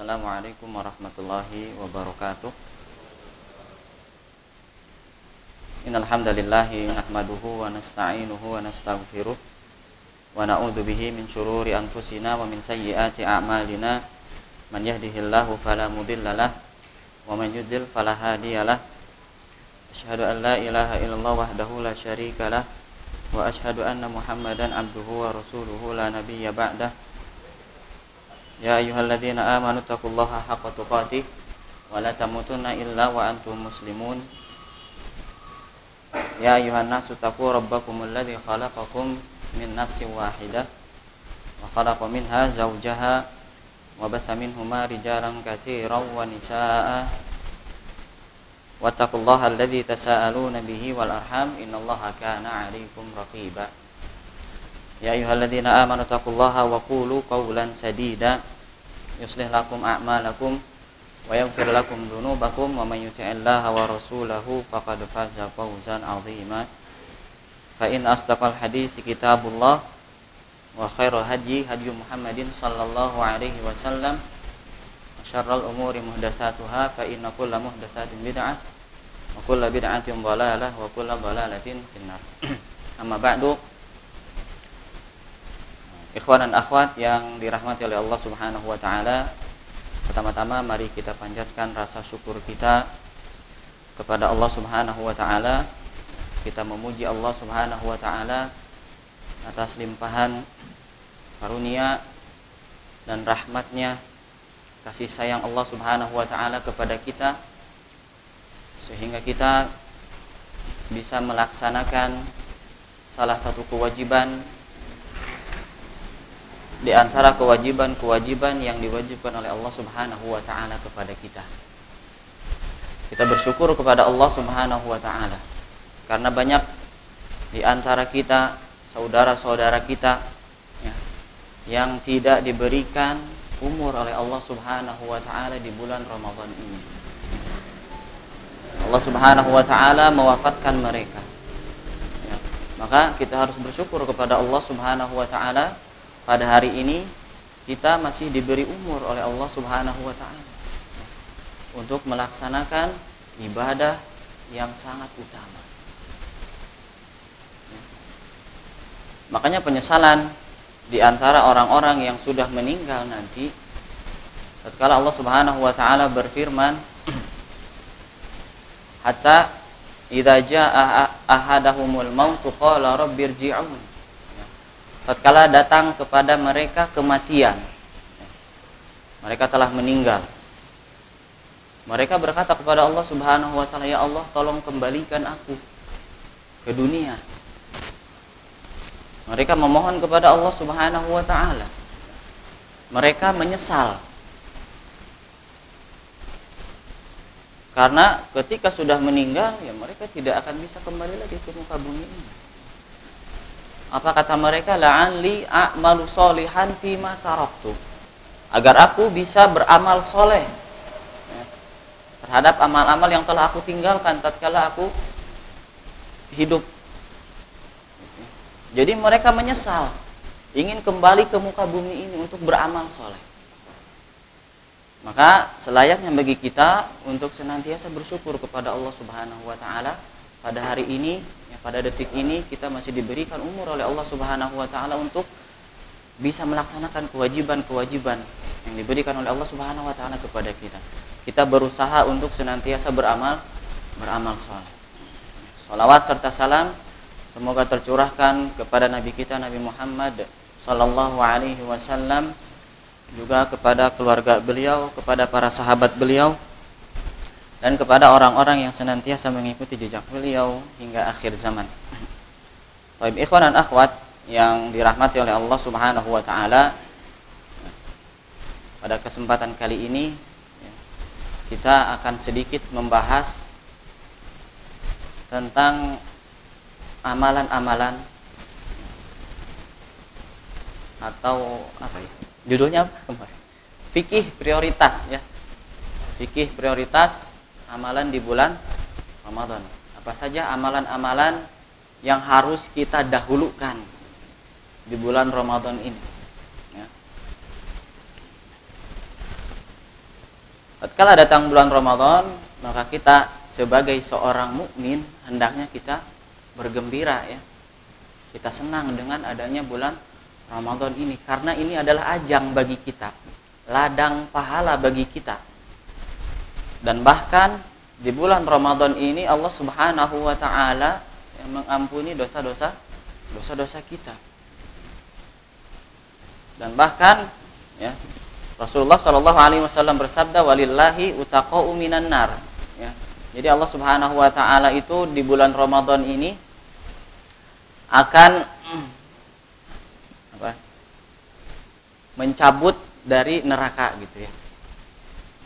Assalamualaikum warahmatullahi wabarakatuh. Innal hamdalillahi nahmaduhu wa nasta'inuhu wa nastaghfiruh wa na'udzu bihi min shururi anfusina wa min sayyiati a'malina. Man yahdihillahu fala mudhillalah wa man yudlil fala hadiyalah. Asyhadu an la ilaha illallah wahdahu la syarikalah wa asyhadu anna Muhammadan abduhu wa rasuluhu la nabiyya ba'dah. Ya ayyuhalladzina amanu taqullaha haqqa tuqatih wa la tamutunna illa wa antum muslimun. Ya ayyuhan nasu taqu rabbakumul ladzi khalaqakum min nafsin wahidah wa khalaqa minha zawjaha wa bassa minhuma rijalan katsiran wa nisaa'a. Wattaqullaha alladzi tasaaluna bihi wal arham innallaha kana 'alaikum raqiba. Ya ayyuhalladzina amanu taqullaha wa qulu qawlan sadida yuslih lakum a'malakum wa yaghfir lakum dhunubakum wa may yuti'illaha wa rasulahu faqad faza fawzan 'azima. Fa in asdaqal hadits kitabullah wa khairal hadyi hadyu Muhammadin sallallahu alaihi wasallam wa syarral umuri muhdatsatuha fa inna kulla muhdatsatin bid'ah wa kulla bid'atin dhalalah wa kulla dhalalatin finnar. Amma ba'du. Ikhwan dan akhwat yang dirahmati oleh Allah Subhanahu wa taala, pertama-tama mari kita panjatkan rasa syukur kita kepada Allah Subhanahu wa taala. Kita memuji Allah Subhanahu wa taala atas limpahan karunia dan rahmatnya, kasih sayang Allah Subhanahu wa taala kepada kita, sehingga kita bisa melaksanakan salah satu kewajiban di antara kewajiban-kewajiban yang diwajibkan oleh Allah Subhanahu wa taala kepada kita. Kita bersyukur kepada Allah Subhanahu wa taala karena banyak di antara kita, saudara-saudara kita ya, yang tidak diberikan umur oleh Allah Subhanahu wa taala di bulan Ramadan ini. Allah Subhanahu wa taala mewafatkan mereka. Ya, maka kita harus bersyukur kepada Allah Subhanahu wa taala. Pada hari ini kita masih diberi umur oleh Allah Subhanahu wa taala untuk melaksanakan ibadah yang sangat utama. Makanya penyesalan di antara orang-orang yang sudah meninggal nanti, tatkala Allah Subhanahu wa taala berfirman, hatta idza jaa ahadahumul mautu qala rabbirji'un. Tatkala datang kepada mereka kematian, mereka telah meninggal, mereka berkata kepada Allah Subhanahu wa taala, ya Allah, tolong kembalikan aku ke dunia. Mereka memohon kepada Allah Subhanahu wa taala. Mereka menyesal karena ketika sudah meninggal, ya mereka tidak akan bisa kembali lagi ke muka bumi ini. Apa kata mereka? La'alli a'malu sholihan fima taraktu, agar aku bisa beramal soleh terhadap amal-amal yang telah aku tinggalkan tatkala aku hidup. Jadi mereka menyesal, ingin kembali ke muka bumi ini untuk beramal soleh. Maka selayaknya bagi kita untuk senantiasa bersyukur kepada Allah Subhanahu wa taala. Pada hari ini, pada detik ini kita masih diberikan umur oleh Allah Subhanahu wa taala untuk bisa melaksanakan kewajiban-kewajiban yang diberikan oleh Allah Subhanahu wa taala kepada kita. Kita berusaha untuk senantiasa beramal saleh. Salawat serta salam semoga tercurahkan kepada Nabi kita Nabi Muhammad sallallahu alaihi wasallam, juga kepada keluarga beliau, kepada para sahabat beliau, dan kepada orang-orang yang senantiasa mengikuti jejak beliau hingga akhir zaman. Baik, ikhwan dan akhwat yang dirahmati oleh Allah Subhanahu wa taala, pada kesempatan kali ini kita akan sedikit membahas tentang amalan-amalan atau apa ya? Judulnya apa kemarin? Fikih prioritas ya. Fikih prioritas amalan di bulan Ramadan. Apa saja amalan-amalan yang harus kita dahulukan di bulan Ramadan ini ya. tatkala datang bulan Ramadan, maka kita sebagai seorang mukmin hendaknya kita bergembira ya. Kita senang dengan adanya bulan Ramadan ini karena ini adalah ajang bagi kita, ladang pahala bagi kita. Dan bahkan di bulan Ramadan ini Allah Subhanahu wa taala yang mengampuni dosa-dosa kita. Dan bahkan ya, Rasulullah Shallallahu alaihi wasallam bersabda, walillahi utaqa'u minan nar ya. Jadi Allah Subhanahu wa taala itu di bulan Ramadan ini akan mencabut dari neraka gitu ya,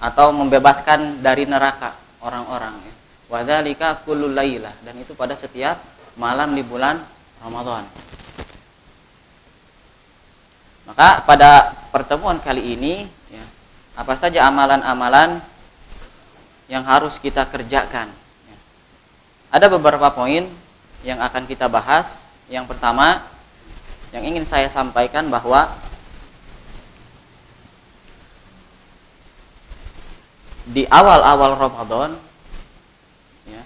atau membebaskan dari neraka orang-orang ya. Wadzalika kullul lailah, dan itu pada setiap malam di bulan Ramadan. Maka pada pertemuan kali ini ya, apa saja amalan-amalan yang harus kita kerjakan ya. Ada beberapa poin yang akan kita bahas. Yang pertama yang ingin saya sampaikan bahwa di awal-awal Ramadan ya,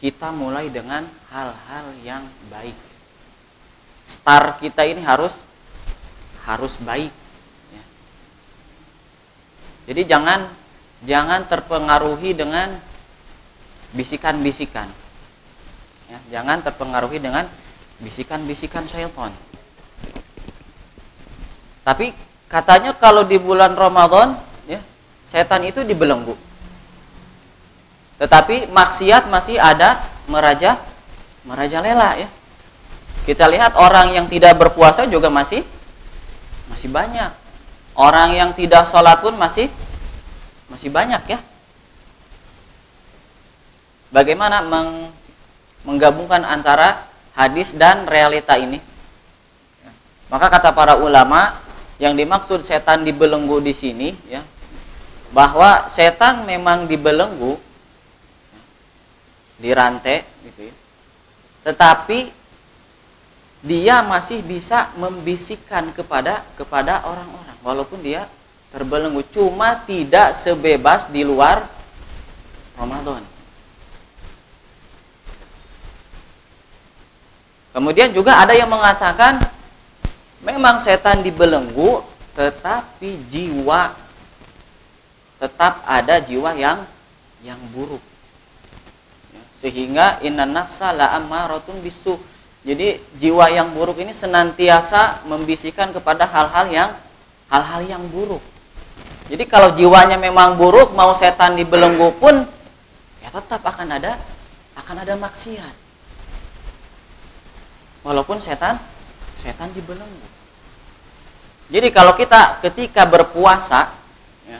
kita mulai dengan hal-hal yang baik. Start kita ini harus baik ya. Jadi jangan terpengaruhi dengan bisikan-bisikan ya, jangan terpengaruhi dengan bisikan-bisikan syaitan. Tapi katanya kalau di bulan Ramadan ya, setan itu dibelenggu. Tetapi maksiat masih ada merajalela ya. Kita lihat orang yang tidak berpuasa juga masih banyak. Orang yang tidak sholat pun masih banyak ya. Bagaimana menggabungkan antara hadis dan realita ini? Maka kata para ulama, yang dimaksud setan dibelenggu di sini ya, bahwa setan memang dibelenggu, dirantai gitu ya. Tetapi dia masih bisa membisikkan kepada orang-orang walaupun dia terbelenggu, cuma tidak sebebas di luar Ramadan. Kemudian juga ada yang mengatakan memang setan dibelenggu, tetapi jiwa tetap ada jiwa yang buruk. Sehingga innan nafsa la'ammaratun bisu. Jadi jiwa yang buruk ini senantiasa membisikkan kepada hal-hal yang buruk. Jadi kalau jiwanya memang buruk, mau setan dibelenggu pun ya tetap akan ada maksiat. Walaupun setan dibelenggu. Jadi kalau kita ketika berpuasa ya,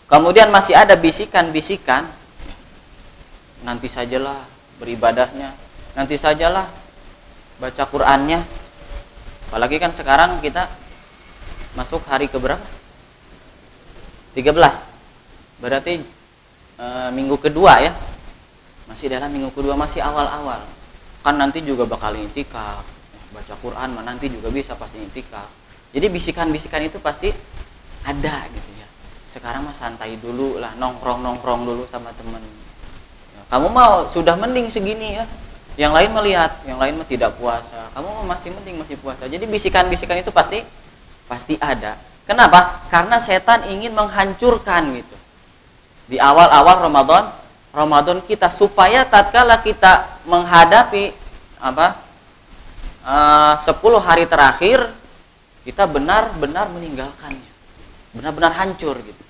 kemudian masih ada bisikan-bisikan, nanti sajalah beribadahnya, nanti sajalah baca Qur'annya. Apalagi kan sekarang kita masuk hari ke berapa? 13. Berarti minggu kedua ya. Masih dalam minggu kedua, masih awal-awal. Kan nanti juga bakal i'tikaf. Baca Quran nanti juga bisa pasti i'tikaf. Jadi bisikan-bisikan itu pasti ada gitu ya. Sekarang mah santai dulu lah, nongkrong dulu sama temen. Ya, kamu mau sudah mending segini ya. Yang lain melihat, yang lain mah tidak puasa. Kamu masih mending masih puasa. Jadi bisikan-bisikan itu pasti ada. Kenapa? Karena setan ingin menghancurkan gitu. Di awal-awal Ramadan kita, supaya tatkala kita menghadapi 10 hari terakhir, kita benar-benar meninggalkannya. Benar-benar hancur gitu.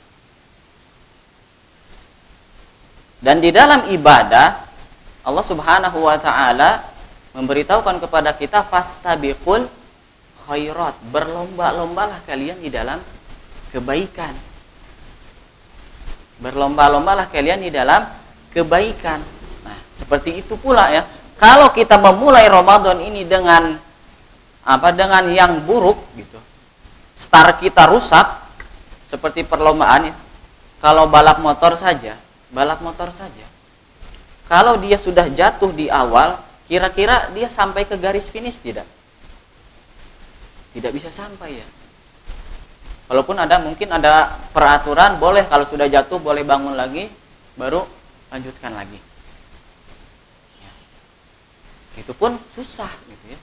Dan di dalam ibadah Allah Subhanahu wa taala memberitahukan kepada kita fastabiqul khairat, berlomba-lombalah kalian di dalam kebaikan. Berlomba-lombalah kalian di dalam kebaikan. Nah, seperti itu pula ya. Kalau kita memulai Ramadan ini dengan yang buruk gitu. Start kita rusak seperti perlombaan ya. Kalau balap motor saja. Kalau dia sudah jatuh di awal, kira-kira dia sampai ke garis finish tidak? Tidak bisa sampai ya. Walaupun mungkin ada peraturan boleh kalau sudah jatuh boleh bangun lagi, baru lanjutkan lagi. Ya. Itu pun susah gitu ya.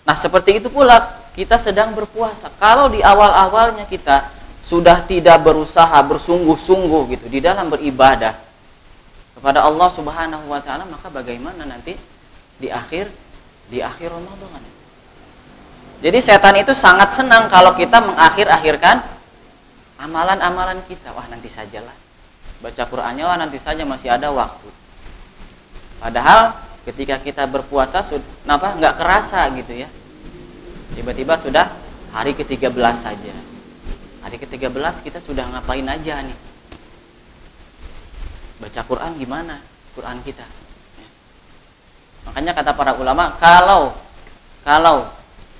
Nah, seperti itu pula kita sedang berpuasa. Kalau di awal-awalnya kita sudah tidak berusaha bersungguh-sungguh gitu di dalam beribadah kepada Allah Subhanahu wa taala, maka bagaimana nanti di akhir Ramadan? Jadi setan itu sangat senang kalau kita mengakhir-akhirkan amalan-amalan kita. Wah, nanti sajalah. Baca Qur'annya, wah nanti saja, masih ada waktu. Padahal ketika kita berpuasa nggak kerasa gitu ya. Tiba-tiba sudah hari ke-13 saja. Hari ke-13 kita sudah ngapain aja nih? Baca Quran gimana? Quran kita. Ya. Makanya kata para ulama, kalau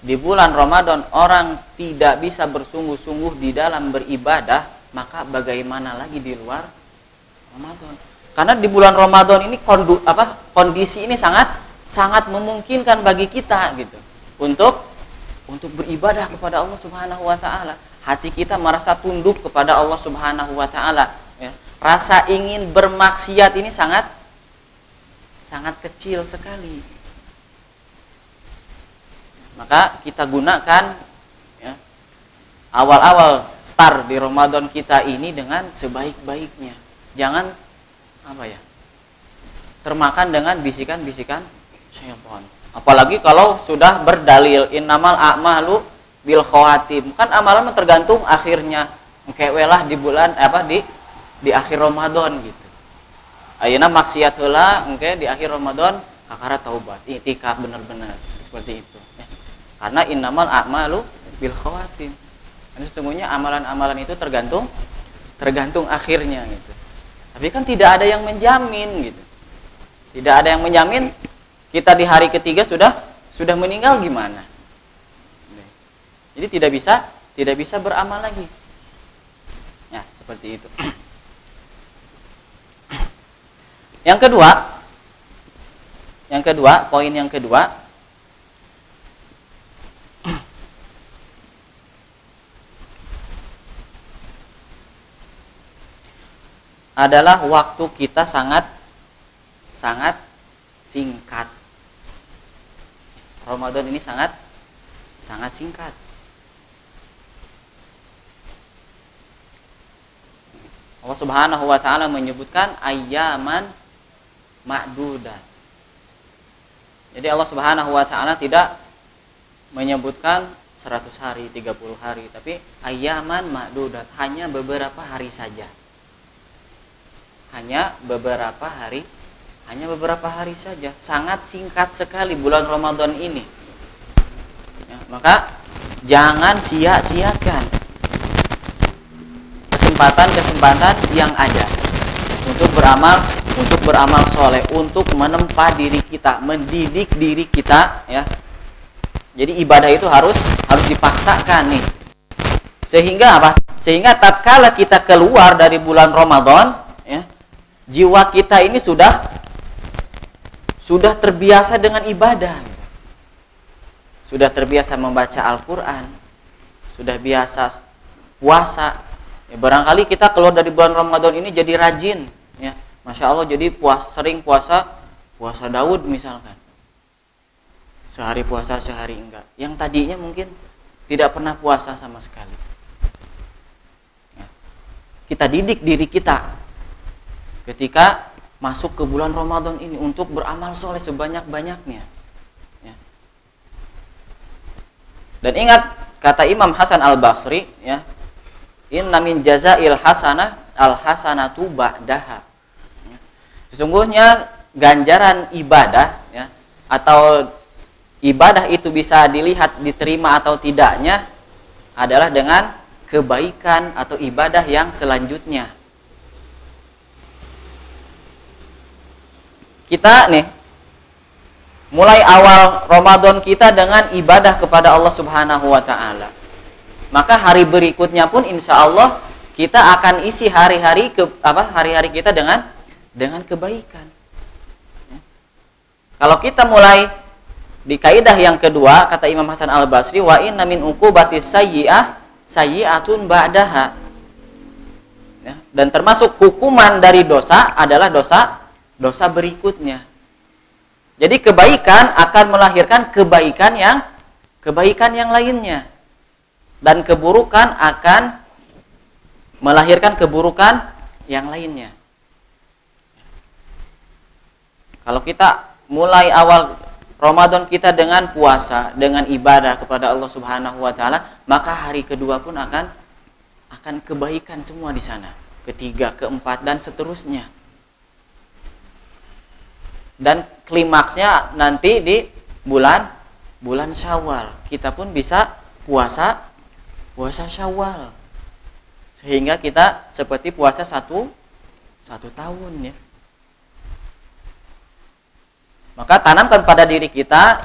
di bulan Ramadan orang tidak bisa bersungguh-sungguh di dalam beribadah, maka bagaimana lagi di luar Ramadan? Karena di bulan Ramadan ini kondisi ini sangat memungkinkan bagi kita gitu untuk beribadah kepada Allah Subhanahu wa taala. Hati kita merasa tunduk kepada Allah Subhanahu wa taala, ya. Rasa ingin bermaksiat ini sangat kecil sekali. Maka kita gunakan ya, awal-awal start di Ramadan kita ini dengan sebaik-baiknya. Jangan termakan dengan bisikan-bisikan syaitan. Apalagi kalau sudah berdalil innamal a'malu bil khawatim. Kan amalan tergantung akhirnya. Engkewelah di bulan di akhir Ramadan gitu. Ayeuna maksiat heula engke di akhir Ramadan kakara taubat, i'tikaf benar-benar seperti itu ya. Karena innamal a'malu bil khawatim. Karena sesungguhnya amalan-amalan itu tergantung akhirnya gitu. Tapi kan tidak ada yang menjamin gitu. Tidak ada yang menjamin kita di hari ketiga sudah meninggal gimana? Jadi tidak bisa beramal lagi. Ya, seperti itu. Yang kedua, poin yang kedua, adalah waktu kita sangat singkat. Ramadan ini sangat singkat. Allah Subhanahu wa taala menyebutkan ayyaman ma'dudat. Jadi Allah Subhanahu wa taala tidak menyebutkan 100 hari, 30 hari, tapi ayyaman ma'dudat, hanya beberapa hari saja. Hanya beberapa hari saja. Sangat singkat sekali bulan Ramadan ini. Ya, maka jangan sia-siakan kesempatan yang ada untuk beramal soleh, untuk menempa diri kita, mendidik diri kita ya. Jadi ibadah itu harus dipaksakan nih. Sehingga tatkala kita keluar dari bulan Ramadan ya, jiwa kita ini sudah terbiasa dengan ibadah. Sudah terbiasa membaca Al-Qur'an, sudah biasa puasa. Ya, barangkali kita keluar dari bulan Ramadan ini jadi rajin ya. Masya Allah, jadi sering puasa Daud misalkan. Sehari puasa, sehari enggak. Yang tadinya mungkin tidak pernah puasa sama sekali. Ya. Kita didik diri kita ketika masuk ke bulan Ramadan ini untuk beramal soleh sebanyak-banyaknya. Ya. Dan ingat kata Imam Hasan Al-Basri ya, inna min jazail hasanah al-hasanatu ba'daha. Ya. Sesungguhnya ganjaran ibadah ya, atau ibadah itu bisa dilihat diterima atau tidaknya adalah dengan kebaikan atau ibadah yang selanjutnya. Kita nih mulai awal Ramadan kita dengan ibadah kepada Allah Subhanahu wa taala. Maka hari berikutnya pun insya Allah kita akan isi hari-hari kita dengan kebaikan. Ya. Kalau kita mulai di kaidah yang kedua, kata Imam Hasan Al-Basri, wa inna min uqubatis sayyi'ah sayyi'atun ba'daha. Ya, dan termasuk hukuman dari dosa adalah dosa berikutnya. Jadi kebaikan akan melahirkan kebaikan yang lainnya. Dan keburukan akan melahirkan keburukan yang lainnya. Kalau kita mulai awal Ramadan kita dengan puasa, dengan ibadah kepada Allah Subhanahu wa taala, maka hari kedua pun akan kebaikan semua di sana. Ketiga, keempat dan seterusnya. Dan klimaksnya nanti di bulan Syawal. Kita pun bisa puasa Syawal. Sehingga kita seperti puasa satu tahun ya. Maka tanamkan pada diri kita,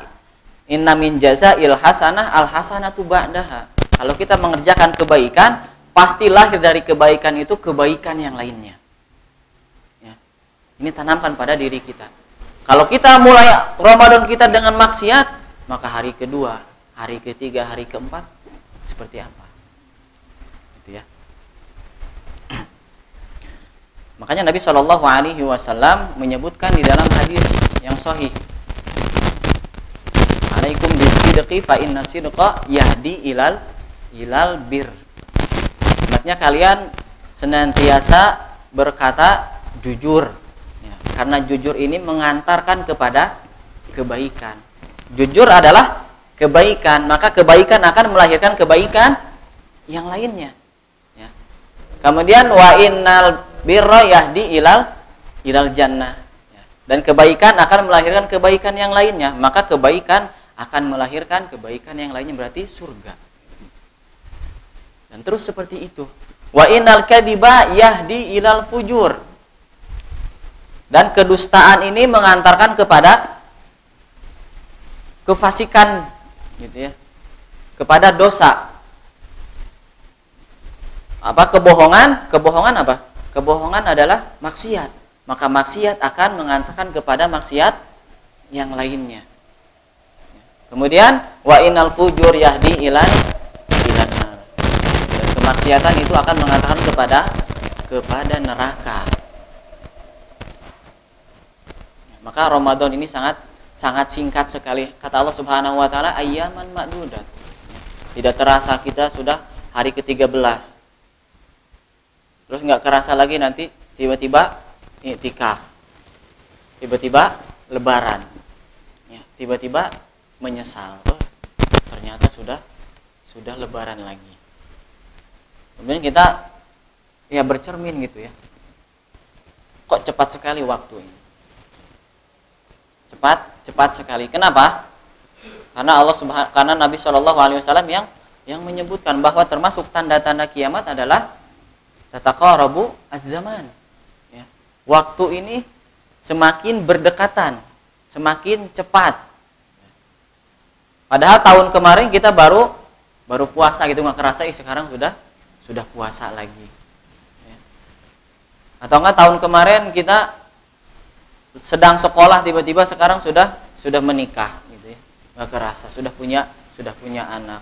inna min jazail hasanah al hasanatu ba'daha. Kalau kita mengerjakan kebaikan, pasti lahir dari kebaikan itu kebaikan yang lainnya. Ya. Ini tanamkan pada diri kita. Kalau kita mulai Ramadan kita dengan maksiat, maka hari kedua, hari ketiga, hari keempat seperti apa? Gitu ya. Makanya Nabi Shallallahu Alaihi Wasallam menyebutkan di dalam hadis yang sahih, alaikum bisidqi fa inna sidqa yahdi ilal bir. Hendaknya kalian senantiasa berkata jujur ya, karena jujur ini mengantarkan kepada kebaikan. Jujur adalah kebaikan, maka kebaikan akan melahirkan kebaikan yang lainnya ya. Kemudian wa innal birra yahdi ilal jannah ya. Dan kebaikan akan melahirkan kebaikan yang lainnya, maka kebaikan akan melahirkan kebaikan yang lainnya, berarti surga. Dan terus seperti itu. Wa innal kadiba yahdi ilal fujur. Dan kedustaan ini mengantarkan kepada kefasikan gitu ya. Kepada dosa. Apa kebohongan? Kebohongan apa? Kebohongan adalah maksiat. Maka maksiat akan mengantarkan kepada maksiat yang lainnya. Kemudian wa innal fujur yahdi ilan nar. Dan kemaksiatan itu akan mengantarkan kepada neraka. Maka Ramadan ini sangat singkat sekali. Kata Allah Subhanahu wa taala ayyaman ma'dudat. Tidak terasa kita sudah hari ke-13. Terus nggak kerasa lagi nanti tiba-tiba i'tikaf. Tiba-tiba lebaran. Ya, tiba-tiba menyesal. Oh, ternyata sudah lebaran lagi. Kemudian kita ya bercermin gitu ya. Kok cepat sekali waktu ini? Cepat sekali. Kenapa? Karena Nabi Shallallahu Alaihi Wasallam yang menyebutkan bahwa termasuk tanda-tanda kiamat adalah tataqarabu az-zaman. Ya. Waktu ini semakin berdekatan, semakin cepat. Padahal tahun kemarin kita baru puasa gitu, nggak kerasa, sekarang sudah puasa lagi. Ya. Atau enggak tahun kemarin kita sedang sekolah, tiba-tiba sekarang sudah menikah gitu ya. Nggak kerasa, sudah punya anak.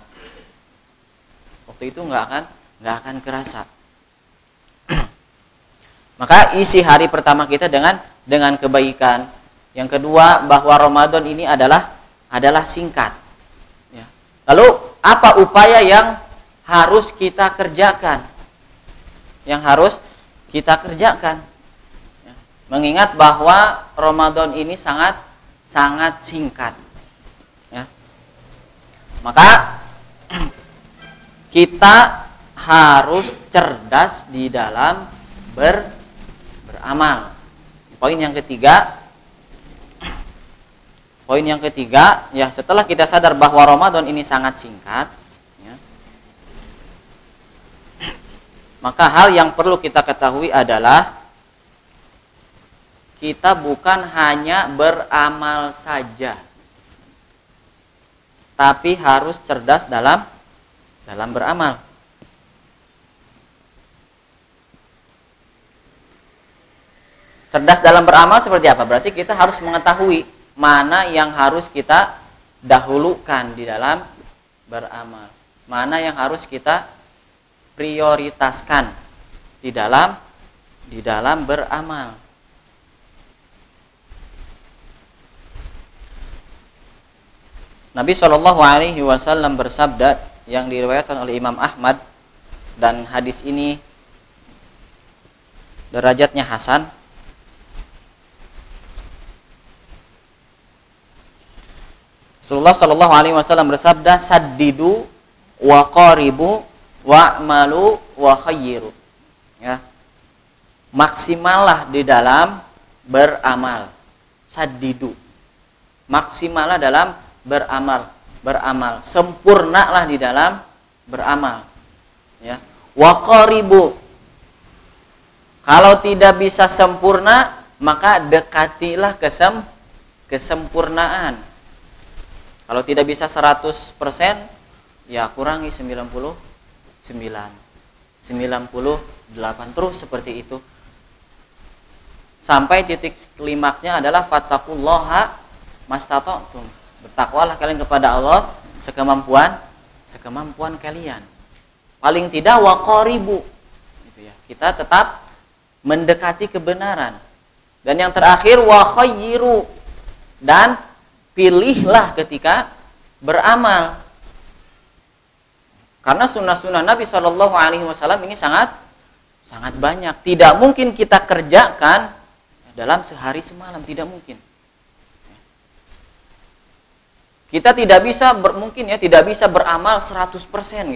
Waktu itu nggak akan kerasa. Maka isi hari pertama kita dengan kebaikan. Yang kedua, bahwa Ramadan ini adalah singkat. Ya. Lalu apa upaya yang harus kita kerjakan? Yang harus kita kerjakan. Ya. Mengingat bahwa Ramadan ini sangat singkat. Ya. Maka kita harus cerdas di dalam beramal. Poin yang ketiga, ya setelah kita sadar bahwa Ramadan ini sangat singkat, ya, maka hal yang perlu kita ketahui adalah kita bukan hanya beramal saja, tapi harus cerdas dalam beramal. Cerdas dalam beramal seperti apa? Berarti kita harus mengetahui mana yang harus kita dahulukan di dalam beramal, mana yang harus kita prioritaskan di dalam beramal. Nabi Shallallahu Alaihi Wasallam bersabda yang diriwayatkan oleh Imam Ahmad, dan hadis ini derajatnya hasan. Rasulullah Shallallahu Alaihi Wasallam bersabda, saddidu wa qaribu wa'malu wa khayyiru. Ya, maksimallah di dalam beramal. Saddidu, maksimallah dalam beramal, sempurnalah di dalam beramal. Ya, wa qaribu, kalau tidak bisa sempurna maka dekatilah kesempurnaan. Kalau tidak bisa 100%, ya kurangi 98, terus seperti itu. Sampai titik klimaksnya adalah fattaqullaha mastata'tum. Bertakwalah kalian kepada Allah sekemampuan kalian. Paling tidak waqaribu, gitu ya. Kita tetap mendekati kebenaran. Dan yang terakhir wa khayyiru, dan pilihlah ketika beramal. Karena sunnah-sunnah Nabi Shallallahu Alaihi Wasallam ini sangat banyak. Tidak mungkin kita kerjakan dalam sehari semalam, tidak mungkin. Kita tidak bisa tidak bisa beramal 100%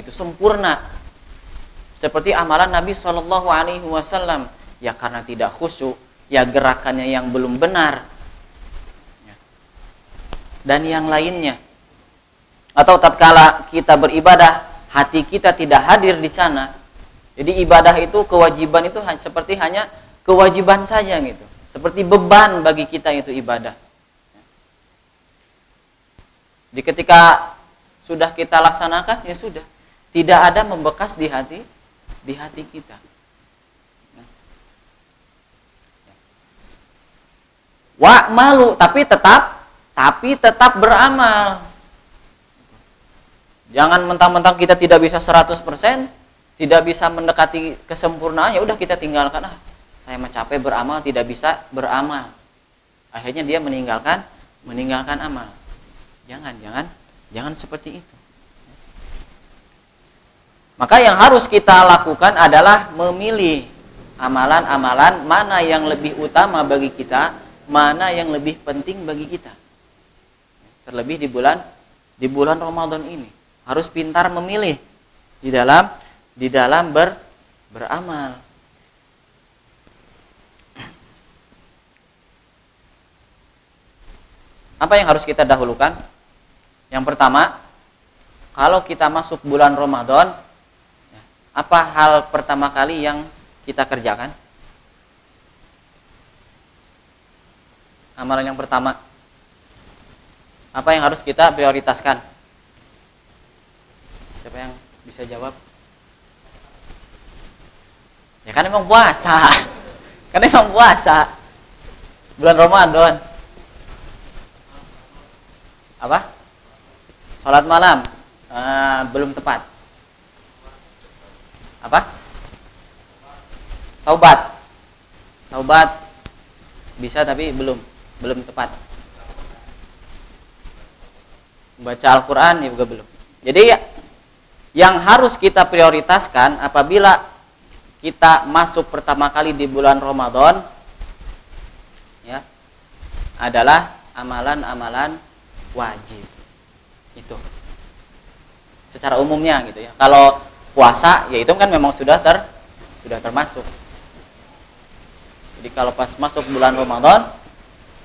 gitu, sempurna. Seperti amalan Nabi Shallallahu Alaihi Wasallam, ya karena tidak khusyuk, ya gerakannya yang belum benar, dan yang lainnya. Atau tatkala kita beribadah, hati kita tidak hadir di sana. Jadi ibadah itu, kewajiban itu seperti hanya kewajiban saja gitu. Seperti beban bagi kita itu ibadah. Jadi ketika sudah kita laksanakan, ya sudah, tidak ada membekas di hati kita. Wa malu, tapi tetap beramal. Jangan mentang-mentang kita tidak bisa 100%, tidak bisa mendekati kesempurnaan, ya udah kita tinggalkan. Saya mah capek beramal, tidak bisa beramal. Akhirnya dia meninggalkan amal. Jangan seperti itu. Maka yang harus kita lakukan adalah memilih amalan-amalan mana yang lebih utama bagi kita, mana yang lebih penting bagi kita. Terlebih di bulan Ramadan ini, harus pintar memilih di dalam beramal. Apa yang harus kita dahulukan? Yang pertama, kalau kita masuk bulan Ramadan, apa hal pertama kali yang kita kerjakan? Amalan yang pertama, apa yang harus kita prioritaskan? Siapa yang bisa jawab? Ya kan emang puasa. Bulan Ramadan. Apa? Salat malam. Belum tepat. Apa? Taubat bisa tapi belum tepat. Baca Al-Quran juga belum. Jadi yang harus kita prioritaskan apabila kita masuk pertama kali di bulan Ramadan, ya, adalah amalan-amalan wajib. Itu secara umumnya gitu ya. Kalau puasa, ya itu kan memang sudah termasuk. Jadi kalau pas masuk bulan Ramadan,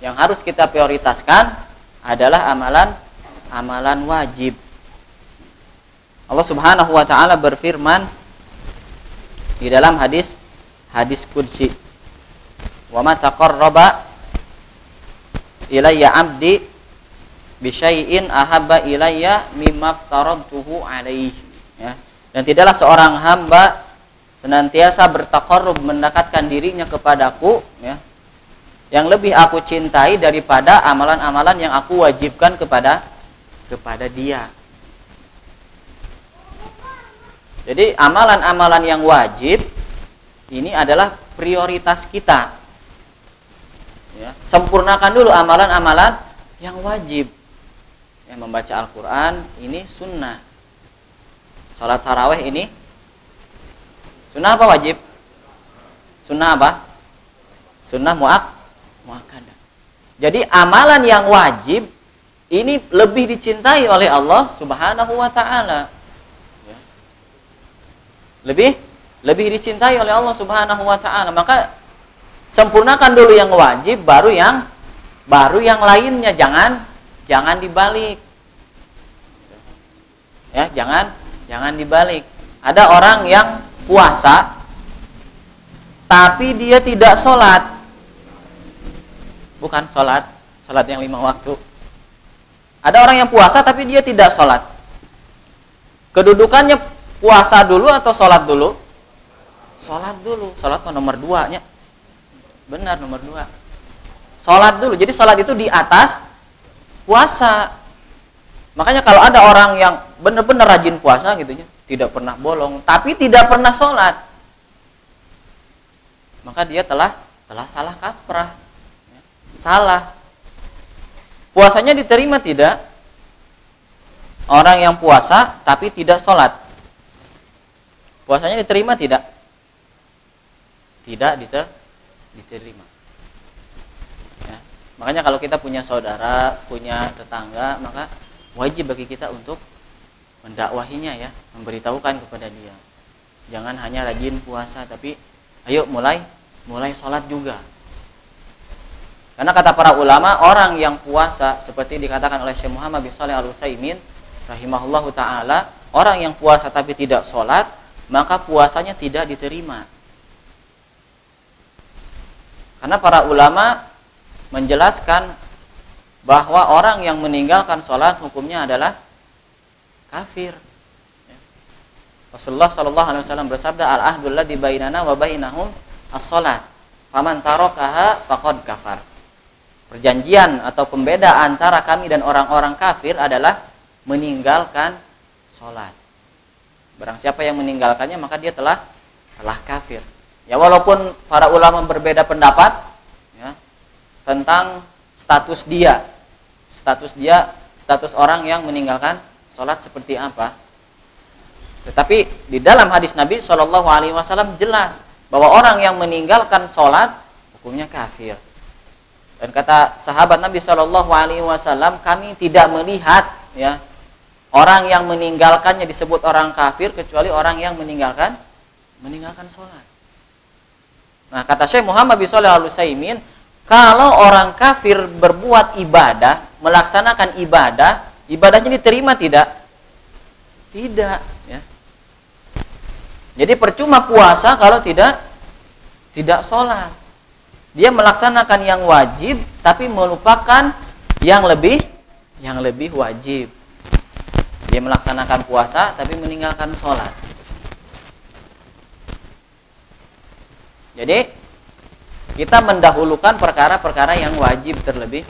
yang harus kita prioritaskan adalah amalan wajib. Allah Subhanahu wa taala berfirman di dalam hadis qudsi, "Wa ma taqarraba ilayya 'abdi bi syai'in ahabba ilayya mimma aftaradtuhu alaihi." Ya. Dan tidaklah seorang hamba senantiasa bertaqarrub, mendekatkan dirinya kepadaku, ya, yang lebih aku cintai daripada amalan-amalan yang aku wajibkan kepada dia. Jadi amalan-amalan yang wajib ini adalah prioritas kita. Ya, sempurnakan dulu amalan-amalan yang wajib. Yang membaca Al-Quran ini sunnah. Salat tarawih ini sunnah apa wajib? Sunnah apa? Sunnah muakkadah. Jadi amalan yang wajib ini lebih dicintai oleh Allah Subhanahu wa taala. Ya. Lebih dicintai oleh Allah Subhanahu wa taala. Maka sempurnakan dulu yang wajib, baru yang lainnya, jangan dibalik. Ya, jangan dibalik. Ada orang yang puasa tapi dia tidak sholat. Bukan sholat yang 5 waktu. Ada orang yang puasa tapi dia tidak sholat. Kedudukannya puasa dulu atau sholat dulu? Sholat dulu. Sholat nomor 2 nya. Benar, nomor 2. Sholat dulu. Jadi sholat itu di atas puasa. Makanya kalau ada orang yang benar-benar rajin puasa gitu ya, tidak pernah bolong, tapi tidak pernah sholat, maka dia telah salah kaprah. Salah. Puasanya diterima tidak? Orang yang puasa tapi tidak sholat, puasanya diterima tidak? Tidak diterima. Ya. Makanya kalau kita punya saudara, punya tetangga, maka wajib bagi kita untuk mendakwahinya, ya, memberitahukan kepada dia. Jangan hanya rajin puasa, tapi ayo mulai sholat juga. Karena kata para ulama, orang yang puasa seperti dikatakan oleh Syekh Muhammad bin Shalih Al-Utsaimin rahimahullahu taala, orang yang puasa tapi tidak sholat, maka puasanya tidak diterima. Karena para ulama menjelaskan bahwa orang yang meninggalkan sholat hukumnya adalah kafir. Rasulullah sallallahu alaihi wasallam bersabda, al-ahdul ladzi bainana wa bainahum as-shalah, faman tarakaha faqad kafar. Perjanjian atau pembeda antara kami dan orang-orang kafir adalah meninggalkan sholat. Barang siapa yang meninggalkannya maka dia telah kafir. Ya, walaupun para ulama berbeda pendapat, ya, tentang status orang yang meninggalkan sholat seperti apa. Tetapi di dalam hadis Nabi Shallallahu Alaihi Wasallam jelas bahwa orang yang meninggalkan sholat hukumnya kafir. Dan kata sahabat Nabi Shallallahu Alaihi Wasallam, kami tidak melihat, ya, orang yang meninggalkannya disebut orang kafir kecuali orang yang meninggalkan sholat. Nah, kata Syekh Muhammad bin Shalih Al-Utsaimin, kalau orang kafir berbuat ibadah, melaksanakan ibadah, ibadahnya diterima tidak? Tidak, ya. Jadi percuma puasa kalau tidak sholat. Dia melaksanakan yang wajib tapi melupakan yang lebih wajib. Dia melaksanakan puasa tapi meninggalkan sholat. Jadi kita mendahulukan perkara-perkara yang wajib terlebih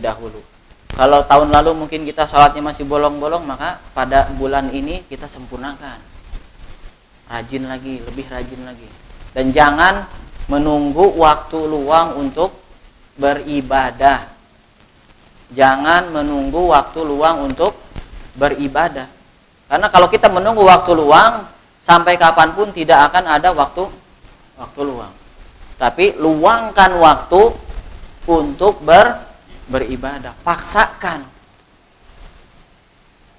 dahulu. Kalau tahun lalu mungkin kita sholatnya masih bolong-bolong, maka pada bulan ini kita sempurnakan. Rajin lagi, lebih rajin lagi. Dan jangan menunggu waktu luang untuk beribadah. Jangan menunggu waktu luang untuk beribadah. Karena kalau kita menunggu waktu luang, sampai kapanpun tidak akan ada waktu luang. Tapi luangkan waktu untuk beribadah. Paksakan.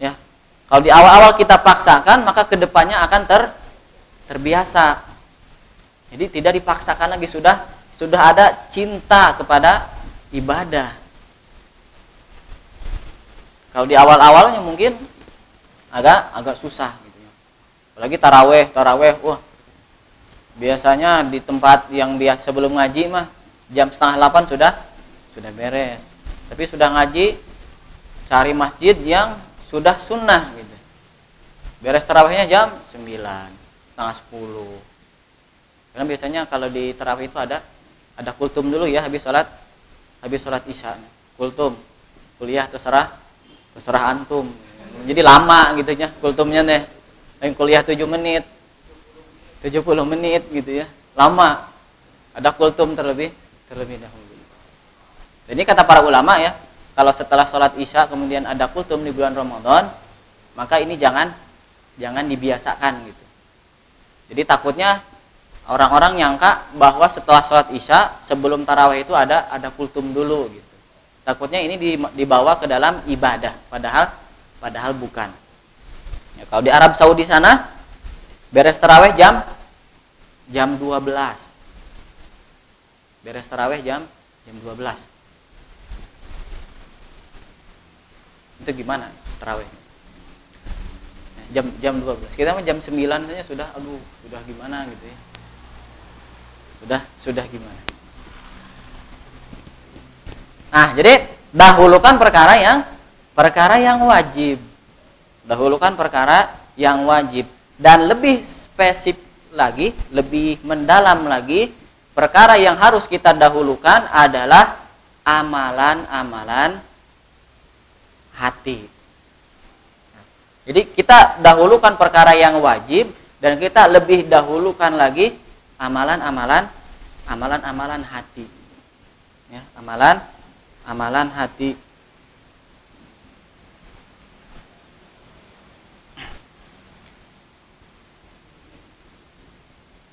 Ya. Kalau di awal-awal kita paksakan, maka kedepannya akan terbiasa. Jadi tidak dipaksakan lagi, sudah ada cinta kepada ibadah. Kalau di awal-awalnya mungkin agak susah gitu ya. Apalagi taraweh, wah. Biasanya di tempat yang biasa sebelum ngaji mah jam 7:30 sudah beres. Tapi sudah ngaji, cari masjid yang sudah sunnah gitu. Beres tarawehnya jam 9, 9:30. Karena biasanya kalau di tarawih itu ada kultum dulu, ya, habis sholat isya. Kultum, kuliah terserah antum. Jadi lama gitu ya kultumnya deh. Yang kuliah 7 menit, 70 menit gitu ya. Lama. Ada kultum terlebih dahulu. Jadi kata para ulama ya, kalau setelah sholat Isya kemudian ada kultum di bulan Ramadan, maka ini jangan dibiasakan gitu. Jadi takutnya orang-orang nyangka bahwa setelah sholat Isya sebelum tarawih itu ada kultum dulu gitu. Takutnya ini dibawa ke dalam ibadah, padahal bukan. Ya, kalau di Arab Saudi sana beres tarawih jam 12. Beres tarawih jam 12. Itu gimana tarawih? Jam 12. Kita mah jam 9 saja sudah gimana gitu ya. Sudah gimana. Nah, jadi dahulukan perkara yang wajib. Dahulukan perkara yang wajib. Dan lebih spesifik lagi, lebih mendalam lagi, perkara yang harus kita dahulukan adalah amalan-amalan hati. Jadi kita dahulukan perkara yang wajib dan kita lebih dahulukan lagi amalan-amalan hati. Ya, amalan hati.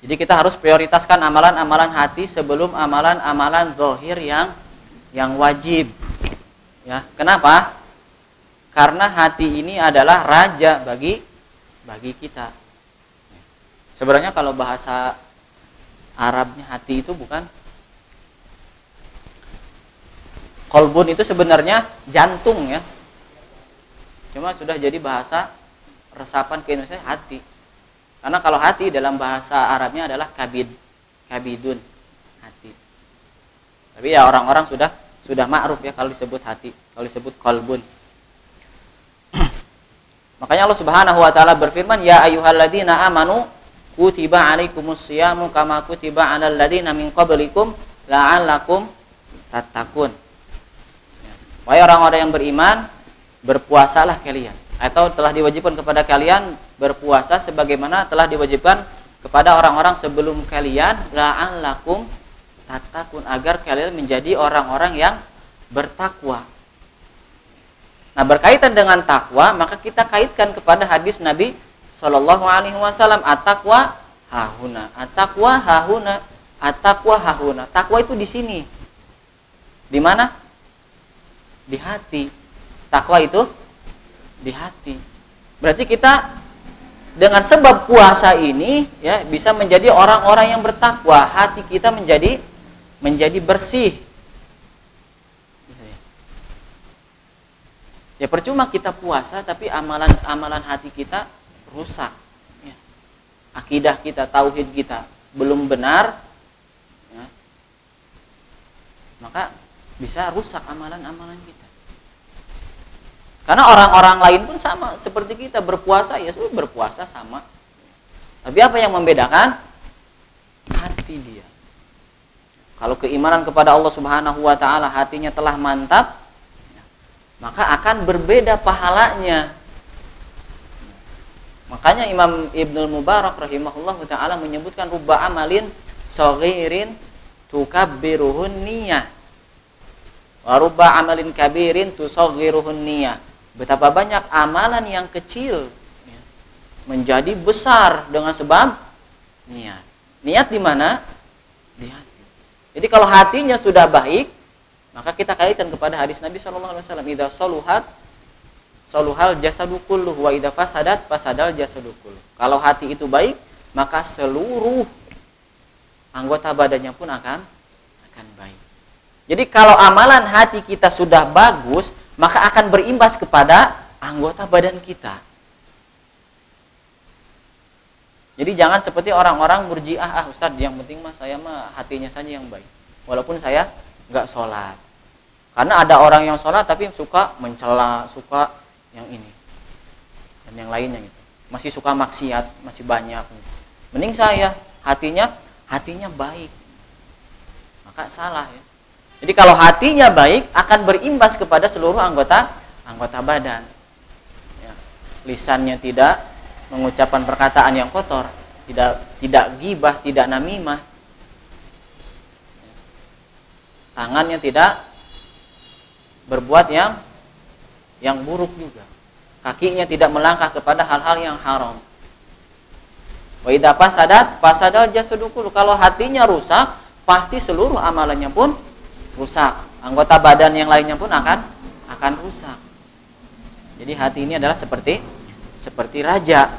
Jadi kita harus prioritaskan amalan-amalan hati sebelum amalan-amalan zahir yang wajib. Ya, kenapa? Karena hati ini adalah raja bagi kita. Sebenarnya kalau bahasa Arabnya hati itu bukan qalbun, itu sebenarnya jantung ya. Cuma sudah jadi bahasa resapan ke Indonesia hati. Karena kalau hati dalam bahasa Arabnya adalah kabidun, hati. Tapi ya orang-orang sudah ma'ruf ya kalau disebut hati, kalau disebut qalbun. Makanya Allah Subhanahu wa taala berfirman, ya ayyuhalladzina amanu kutiba alaikumus-syamu kama kutiba 'alal ladzina min qablikum la'allakum tattaqun. Wahai orang-orang yang beriman, berpuasalah kalian, atau telah diwajibkan kepada kalian berpuasa sebagaimana telah diwajibkan kepada orang-orang sebelum kalian, la'allakum tattaqun, agar kalian menjadi orang-orang yang bertakwa. Nah, berkaitan dengan takwa, maka kita kaitkan kepada hadis Nabi Shallallahu alaihi wasallam, at-taqwa hahuna, at-taqwa hahuna, at-taqwa hahuna. Takwa itu di sini. Di mana? Di hati. Takwa itu di hati. Berarti kita dengan sebab puasa ini ya bisa menjadi orang-orang yang bertakwa. Hati kita menjadi bersih. Ya percuma kita puasa tapi amalan hati kita rusak. Ya. Akidah kita, tauhid kita belum benar, ya. Maka bisa rusak amalan-amalan kita. Karena orang-orang lain pun sama seperti kita, berpuasa ya sudah berpuasa sama. Tapi apa yang membedakan? Hati dia. Kalau keimanan kepada Allah Subhanahu wa taala hatinya telah mantap, maka akan berbeda pahalanya. Makanya Imam Ibnul Mubarak rahimahullahu taala menyebutkan rubba amalin saghirin tukabbiruhun niyah wa rubba amalin kabirin tusaghiruhun niyah. Betapa banyak amalan yang kecil menjadi besar dengan sebab niat. Niat di mana? Di hati. Jadi kalau hatinya sudah baik, maka kita kaitkan kepada hadis Nabi sallallahu alaihi wasallam, idza saluhal jasadu kulluh wa idza fasadal jasadu kulluh. Kalau hati itu baik, maka seluruh anggota badannya pun akan baik. Jadi kalau amalan hati kita sudah bagus, maka akan berimbas kepada anggota badan kita. Jadi jangan seperti orang-orang murji'ah, Ustaz, yang penting mah saya mah hatinya saja yang baik. Walaupun saya nggak sholat. Karena ada orang yang sholat tapi suka mencela, suka yang ini dan yang lainnya gitu. Masih suka maksiat, masih banyak. Mending saya hatinya baik. Maka salah ya. Jadi kalau hatinya baik akan berimbas kepada seluruh anggota badan. Ya. Lisannya tidak mengucapkan perkataan yang kotor, tidak ghibah, tidak namimah. Tangannya tidak berbuat yang buruk juga. Kakinya tidak melangkah kepada hal-hal yang haram. Wa idza fasadal jasadu kullu. Kalau hatinya rusak, pasti seluruh amalannya pun rusak. Anggota badan yang lainnya pun akan rusak. Jadi hati ini adalah seperti raja,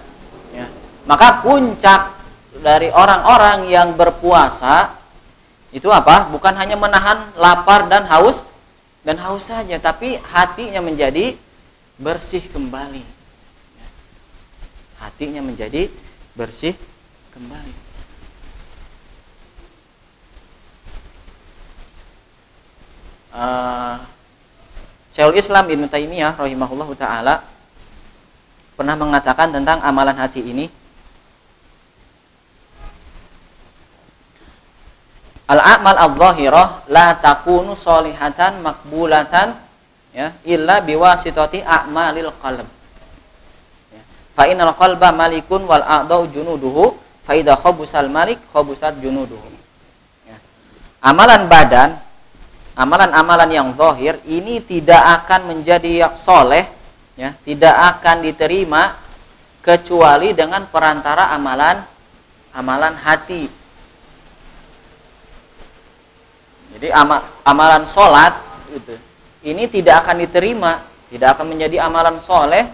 ya. Maka puncak dari orang-orang yang berpuasa itu apa? Bukan hanya menahan lapar dan haus saja, tapi hatinya menjadi bersih kembali. Hatinya menjadi bersih kembali. Syekhul Islam Ibnu Taimiyah rahimahullahu taala pernah mengatakan tentang amalan hati ini, al-a'mal adh-dhahirah la takunu sholihatan makbulatan, ya, illa biwasitati a'malil qalb. Ya. Fa innal qalba malikun wal a'dau junuduhu fa idza khabusal malik khabusat junuduhu. Ya. Amalan badan, amalan-amalan yang zahir ini tidak akan menjadi soleh, ya, tidak akan diterima kecuali dengan perantara amalan hati. Jadi amalan sholat gitu, ini tidak akan diterima, tidak akan menjadi amalan soleh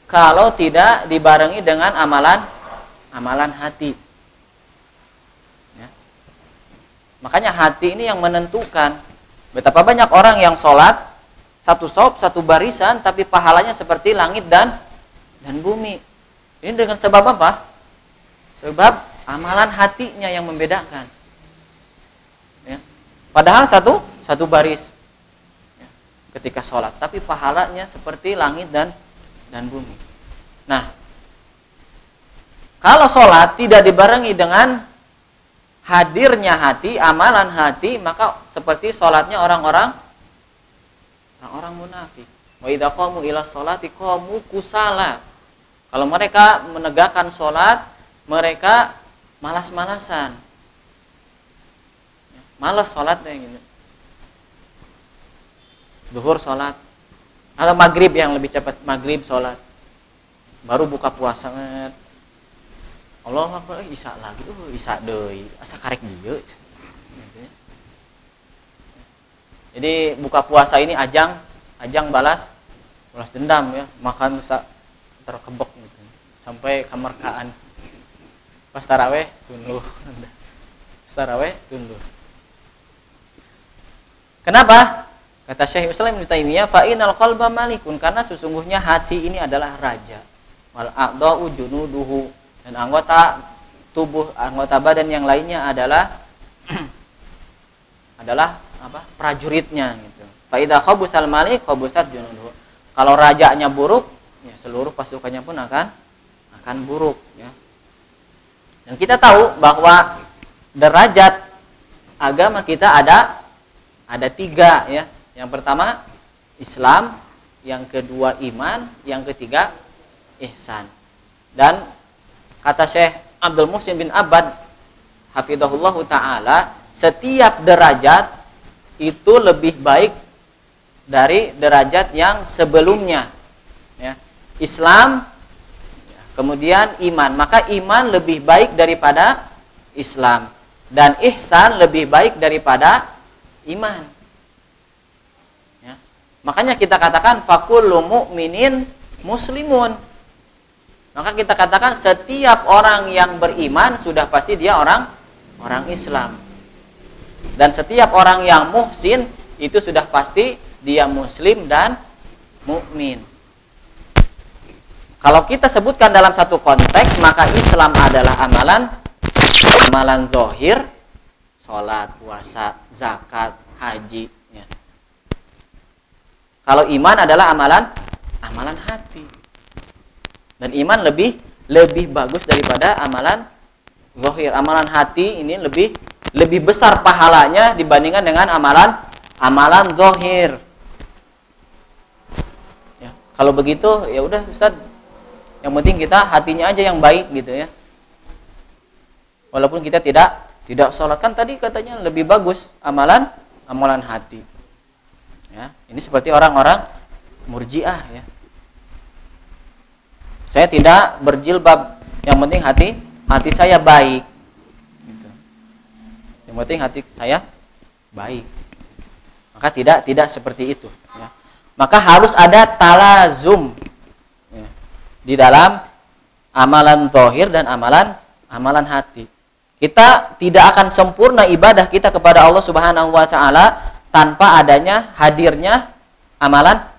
kalau tidak dibarengi dengan amalan hati. Ya. Makanya hati ini yang menentukan. Betapa banyak orang yang sholat satu shop, satu barisan, tapi pahalanya seperti langit dan bumi. Ini dengan sebab apa? Sebab amalan hatinya yang membedakan. Ya. Padahal satu baris, ya, ketika sholat, tapi pahalanya seperti langit dan bumi. Nah, kalau sholat tidak dibarengi dengan hadirnya hati, amalan hati, maka seperti sholatnya orang-orang munafik. Wa idza qamu ila sholati qamu kusala. Kalau mereka menegakkan sholat, mereka malas-malasan. Malas sholatnya gitu. Zuhur sholat, atau maghrib yang lebih cepat, maghrib sholat, baru buka puasa. Allah Akbar, isya lagi, isya deui, asa karek dieu. Jadi buka puasa ini ajang balas dendam, ya, makan terkebek gitu, sampai kemerkaan. Pas taraweh tunduh. Kenapa? Kata Syekh Islam Ibnu Taimiyah, fa inal qalba malikun, karena sesungguhnya hati ini adalah raja. Wal a'dau junuduhu, dan anggota tubuh, anggota badan yang lainnya adalah apa? Prajuritnya gitu. Fa idza khabusal malik khabusat junuduhu. Kalau rajanya buruk, ya seluruh pasukannya pun akan buruk, ya. Dan kita tahu bahwa derajat agama kita ada 3, ya. Yang pertama Islam, yang kedua iman, yang ketiga ihsan. Dan kata Syekh Abdul Muhsin bin Abbad hafizahullahu taala, setiap derajat itu lebih baik dari derajat yang sebelumnya, ya. Islam, kemudian iman, maka iman lebih baik daripada Islam, dan ihsan lebih baik daripada iman, ya. Makanya kita katakan fakullu mu'minin muslimun. Maka kita katakan setiap orang yang beriman sudah pasti dia orang Islam. Dan setiap orang yang muhsin itu sudah pasti dia muslim dan mukmin. Kalau kita sebutkan dalam satu konteks, maka Islam adalah amalan zahir, sholat, puasa, zakat, haji, ya. Kalau iman adalah amalan hati. Dan iman lebih bagus daripada amalan zahir. Amalan hati ini lebih besar pahalanya dibandingkan dengan amalan zahir. Ya, kalau begitu ya udah Ustaz, Yang penting kita hatinya aja yang baik gitu ya. Walaupun kita tidak sholat, kan tadi katanya lebih bagus amalan hati. Ya, ini seperti orang-orang Murji'ah ya. Saya tidak berjilbab, yang penting hati saya baik. Gitu. Yang penting hati saya baik. Maka tidak seperti itu. Ya. Maka harus ada talazum ya, di dalam amalan zahir dan amalan hati. Kita tidak akan sempurna ibadah kita kepada Allah Subhanahu wa taala tanpa adanya hadirnya amalan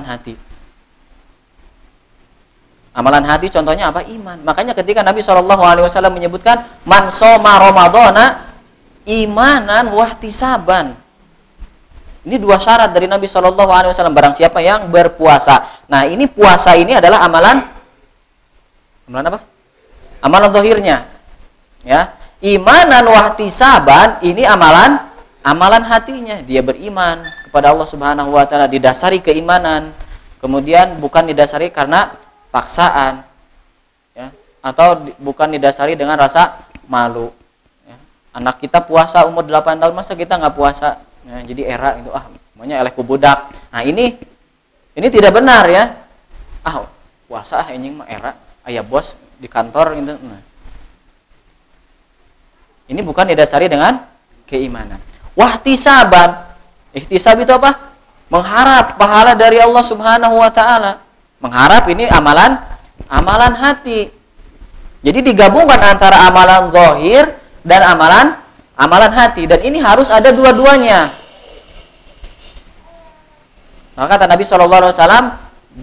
hati. Amalan hati contohnya apa? Iman. Makanya ketika Nabi SAW menyebutkan man shoma ramadhana imanan wahtisaban. Ini dua syarat dari Nabi SAW. Barang siapa yang berpuasa. Nah, ini puasa ini adalah amalan apa? Amalan zahirnya. Ya. Imanan wahtisaban ini amalan hatinya. Dia beriman kepada Allah Subhanahu wa taala, didasari keimanan. Kemudian bukan didasari karena paksaan ya, atau bukan didasari dengan rasa malu ya. Anak kita puasa umur 8 tahun, masa kita nggak puasa ya, jadi era itu maunya eleh ku budak. Nah ini tidak benar ya. Puasa anjing mah era aya bos di kantor gitu. Nah, ini bukan didasari dengan keimanan. Wahtisaban, ihtisab itu apa? Mengharap pahala dari Allah Subhanahu wa taala. Mengharap ini amalan hati. Jadi digabungkan antara amalan zahir dan amalan hati, dan ini harus ada dua-duanya. Maka kata Nabi SAW,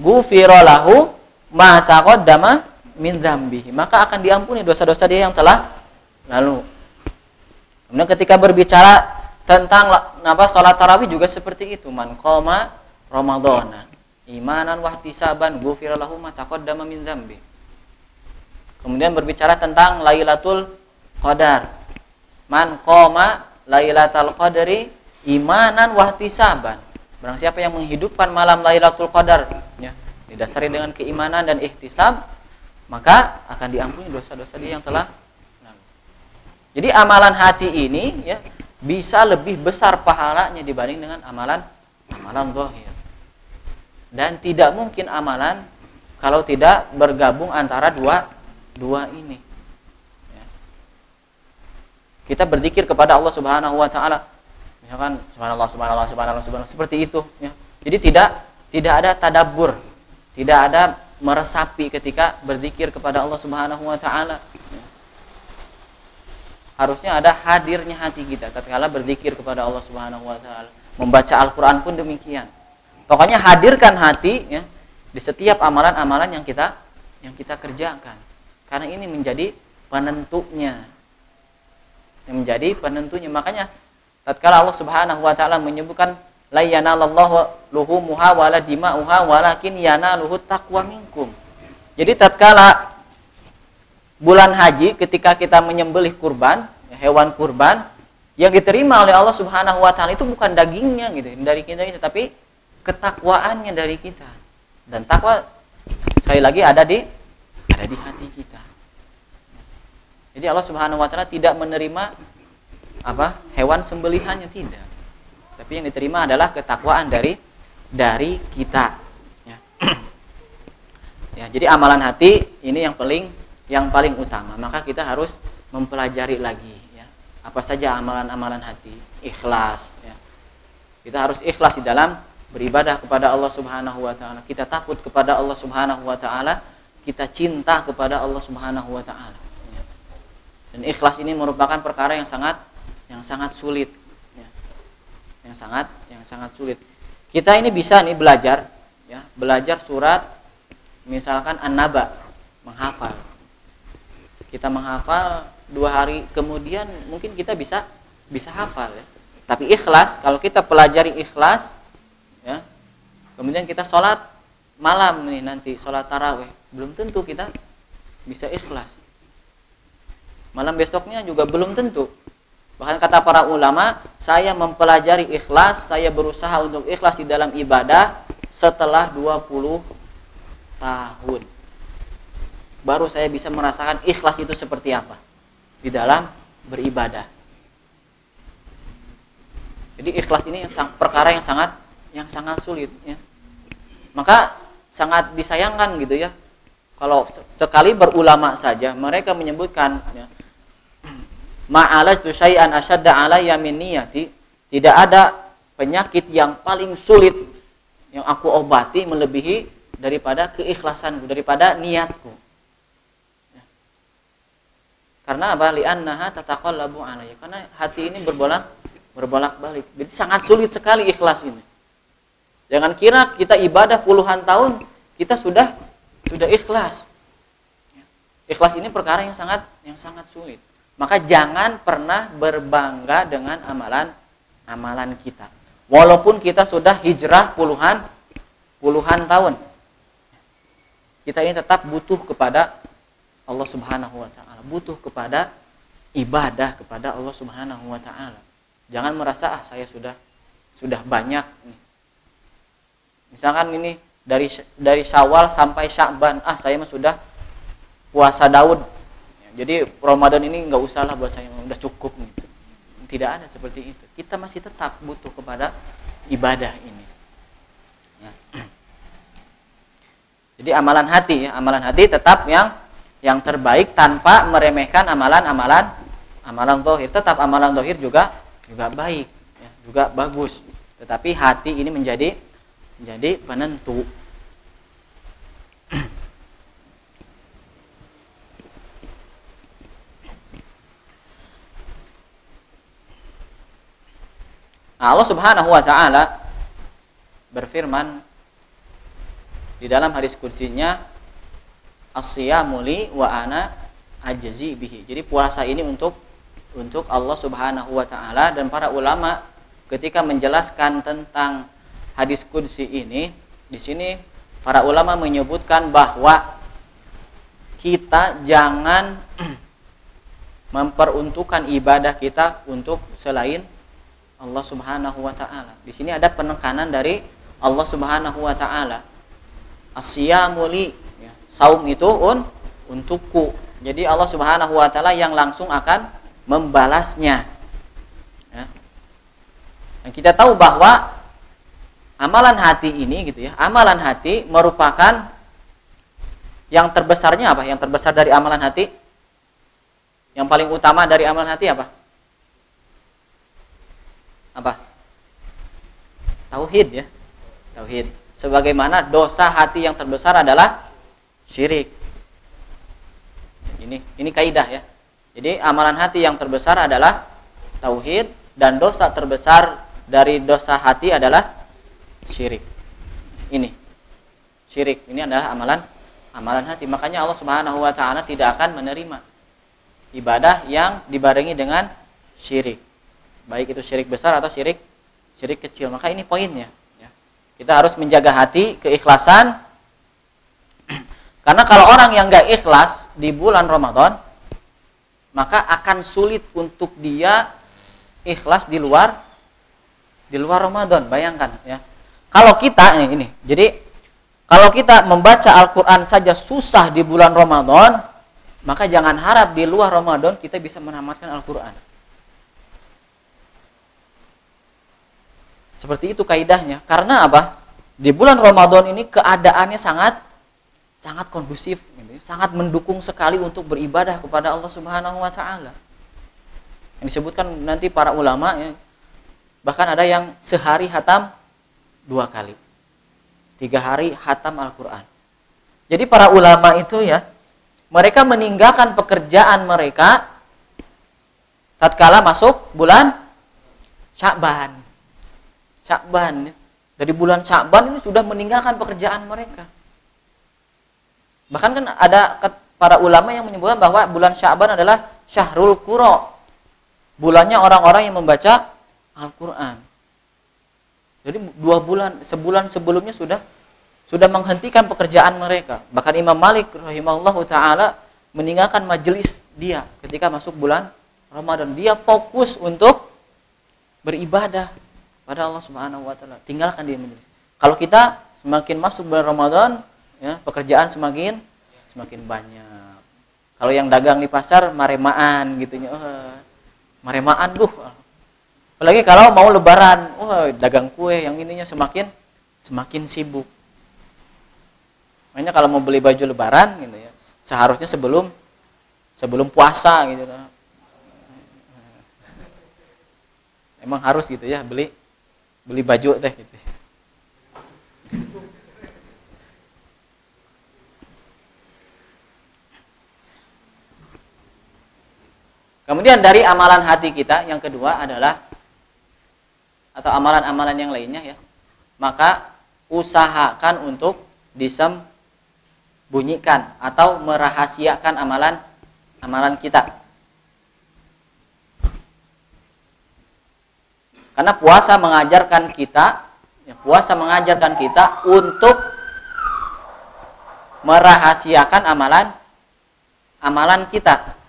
ghufira lahu ma taqaddama min dzambihi. Maka akan diampuni dosa-dosa dia yang telah lalu. Kemudian ketika berbicara tentang salat tarawih juga seperti itu. Man qoma ramadhana imanan wahtisaban ghufira lahu ma taqaddama min dzambi. Kemudian berbicara tentang Lailatul Qadar. Man qoma Lailatul Qadri imanan wahtisaban. Barang siapa yang menghidupkan malam Lailatul Qadar ya, didasari dengan keimanan dan ihtisab, maka akan diampuni dosa-dosa dia yang telah lalu. Jadi amalan hati ini ya bisa lebih besar pahalanya dibanding dengan amalan zahir. Dan tidak mungkin amalan kalau tidak bergabung antara dua ini. Ya. Kita berzikir kepada Allah Subhanahu wa taala. Misalkan subhanallah seperti itu ya. Jadi tidak ada tadabbur, tidak ada meresapi ketika berzikir kepada Allah Subhanahu wa taala. Ya. Harusnya ada hadirnya hati kita tatkala berzikir kepada Allah Subhanahu wa taala. Membaca Al-Qur'an pun demikian. Pokoknya hadirkan hati ya di setiap amalan-amalan yang kita kerjakan. Karena ini menjadi penentunya. Makanya tatkala Allah Subhanahu wa taala menyebutkan la yanalallahu luhumuha wala dima'uha walakin yanaluhu taqwa minkum. Jadi tatkala bulan haji ketika kita menyembelih kurban, hewan kurban yang diterima oleh Allah Subhanahu wa taala itu bukan dagingnya gitu dari kita itu, tapi ketakwaannya dari kita. Dan takwa sekali lagi ada di hati kita. Jadi Allah Subhanahu wa taala tidak menerima hewan sembelihannya, tidak. Tapi yang diterima adalah ketakwaan dari kita ya. Ya, jadi amalan hati ini yang paling utama. Maka kita harus mempelajari lagi ya. Apa saja amalan-amalan hati, ikhlas ya. Kita harus ikhlas di dalam beribadah kepada Allah Subhanahu wa taala. Kita takut kepada Allah Subhanahu wa taala, kita cinta kepada Allah Subhanahu wa taala. Dan ikhlas ini merupakan perkara yang sangat sulit ya. Yang sangat sulit. Kita ini bisa belajar ya, belajar surat misalkan An-Naba, menghafal. Kita menghafal 2 hari kemudian mungkin kita bisa hafal ya. Tapi ikhlas, kalau kita pelajari ikhlas ya, kemudian kita sholat malam nanti sholat tarawih, belum tentu kita bisa ikhlas. Malam besoknya juga belum tentu. Bahkan kata para ulama, saya mempelajari ikhlas, saya berusaha untuk ikhlas di dalam ibadah setelah 20 tahun. baru saya bisa merasakan ikhlas itu seperti apa di dalam beribadah. Jadi ikhlas ini perkara yang sangat sulit ya. Maka sangat disayangkan gitu ya. Kalau sekali berulama saja mereka menyebutkan ya, ma'alatu syai'an asyadda alayya min niyati, tidak ada penyakit yang paling sulit yang aku obati melebihi daripada keikhlasanku, daripada niatku. Ya. Karena apa? Li'annaha tataqallabu alayya. Karena hati ini berbolak-balik. Jadi sangat sulit sekali ikhlas ini. Jangan kira kita ibadah puluhan tahun kita sudah ikhlas. Ikhlas ini perkara yang sangat sulit. Maka jangan pernah berbangga dengan amalan kita. Walaupun kita sudah hijrah puluhan tahun. Kita ini tetap butuh kepada Allah Subhanahu wa taala, butuh kepada ibadah kepada Allah Subhanahu wa taala. Jangan merasa saya sudah banyak nih. Misalkan ini dari Syawal sampai Sya'ban, saya mah sudah puasa Daud. Jadi Ramadan ini nggak usah lah buat saya, udah cukup nih. Tidak ada seperti itu. Kita masih tetap butuh kepada ibadah ini. Ya. Jadi amalan hati tetap yang terbaik tanpa meremehkan amalan zahir. Tetap amalan zahir juga baik, ya, juga bagus. Tetapi hati ini menjadi penentu. Allah Subhanahu wa taala berfirman di dalam hadis qudsinya, as-siyamu li wa ana ajzi bihi. Jadi puasa ini untuk Allah Subhanahu wa taala, dan para ulama ketika menjelaskan tentang hadis qudsi ini, di sini para ulama menyebutkan bahwa kita jangan memperuntukkan ibadah kita untuk selain Allah Subhanahu wa taala. Di sini ada penekanan dari Allah Subhanahu wa taala. As-siyamu li, ya, saum itu untukku. Jadi Allah Subhanahu wa taala yang langsung akan membalasnya. Ya. Dan kita tahu bahwa amalan hati ini gitu ya, amalan hati merupakan yang terbesarnya apa? Yang terbesar dari amalan hati? Yang paling utama dari amalan hati apa? Apa? Tauhid ya. Tauhid. Sebagaimana dosa hati yang terbesar adalah syirik. Ini kaidah ya. Jadi amalan hati yang terbesar adalah tauhid, dan dosa terbesar dari dosa hati adalah syirik. Ini. Syirik ini adalah amalan hati. Makanya Allah Subhanahu wa taala tidak akan menerima ibadah yang dibarengi dengan syirik. Baik itu syirik besar atau syirik kecil. Maka ini poinnya ya. Kita harus menjaga hati, keikhlasan. Karena kalau orang yang gak ikhlas di bulan Ramadan, maka akan sulit untuk dia ikhlas di luar Ramadan. Bayangkan ya. Kalau kita ini jadi kalau kita membaca Al-Qur'an saja susah di bulan Ramadan, maka jangan harap di luar Ramadan kita bisa menamatkan Al-Qur'an. Seperti itu kaidahnya. Karena apa? Di bulan Ramadan ini keadaannya sangat kondusif, gitu, sangat mendukung sekali untuk beribadah kepada Allah Subhanahu wa taala. Yang disebutkan nanti para ulama ya, bahkan ada yang sehari hatam 2 kali. 3 hari hatam Al-Qur'an. Jadi para ulama itu ya, mereka meninggalkan pekerjaan mereka tatkala masuk bulan Sya'ban. Dari bulan Sya'ban ini sudah meninggalkan pekerjaan mereka. Bahkan kan ada para ulama yang menyebutkan bahwa bulan Sya'ban adalah Syahrul Qura. Bulannya orang-orang yang membaca Al-Qur'an. Jadi sebulan sebelumnya sudah menghentikan pekerjaan mereka. Bahkan Imam Malik rahimahullahu taala meninggalkan majelis dia ketika masuk bulan Ramadan. Dia fokus untuk beribadah pada Allah Subhanahu wa taala. Tinggalkan dia majelis. Kalau kita semakin masuk bulan Ramadan, ya, pekerjaan semakin semakin banyak. Kalau yang dagang di pasar maremaan gitunya, maremaan apalagi kalau mau lebaran, dagang kue yang ininya semakin sibuk. Makanya kalau mau beli baju lebaran gitu ya, seharusnya sebelum puasa gitu. Emang harus gitu ya beli baju teh gitu. Kemudian dari amalan hati kita yang kedua adalah atau amalan-amalan yang lainnya ya. Maka usahakan untuk disembunyikan atau merahasiakan amalan kita. Karena puasa mengajarkan kita untuk merahasiakan amalan kita.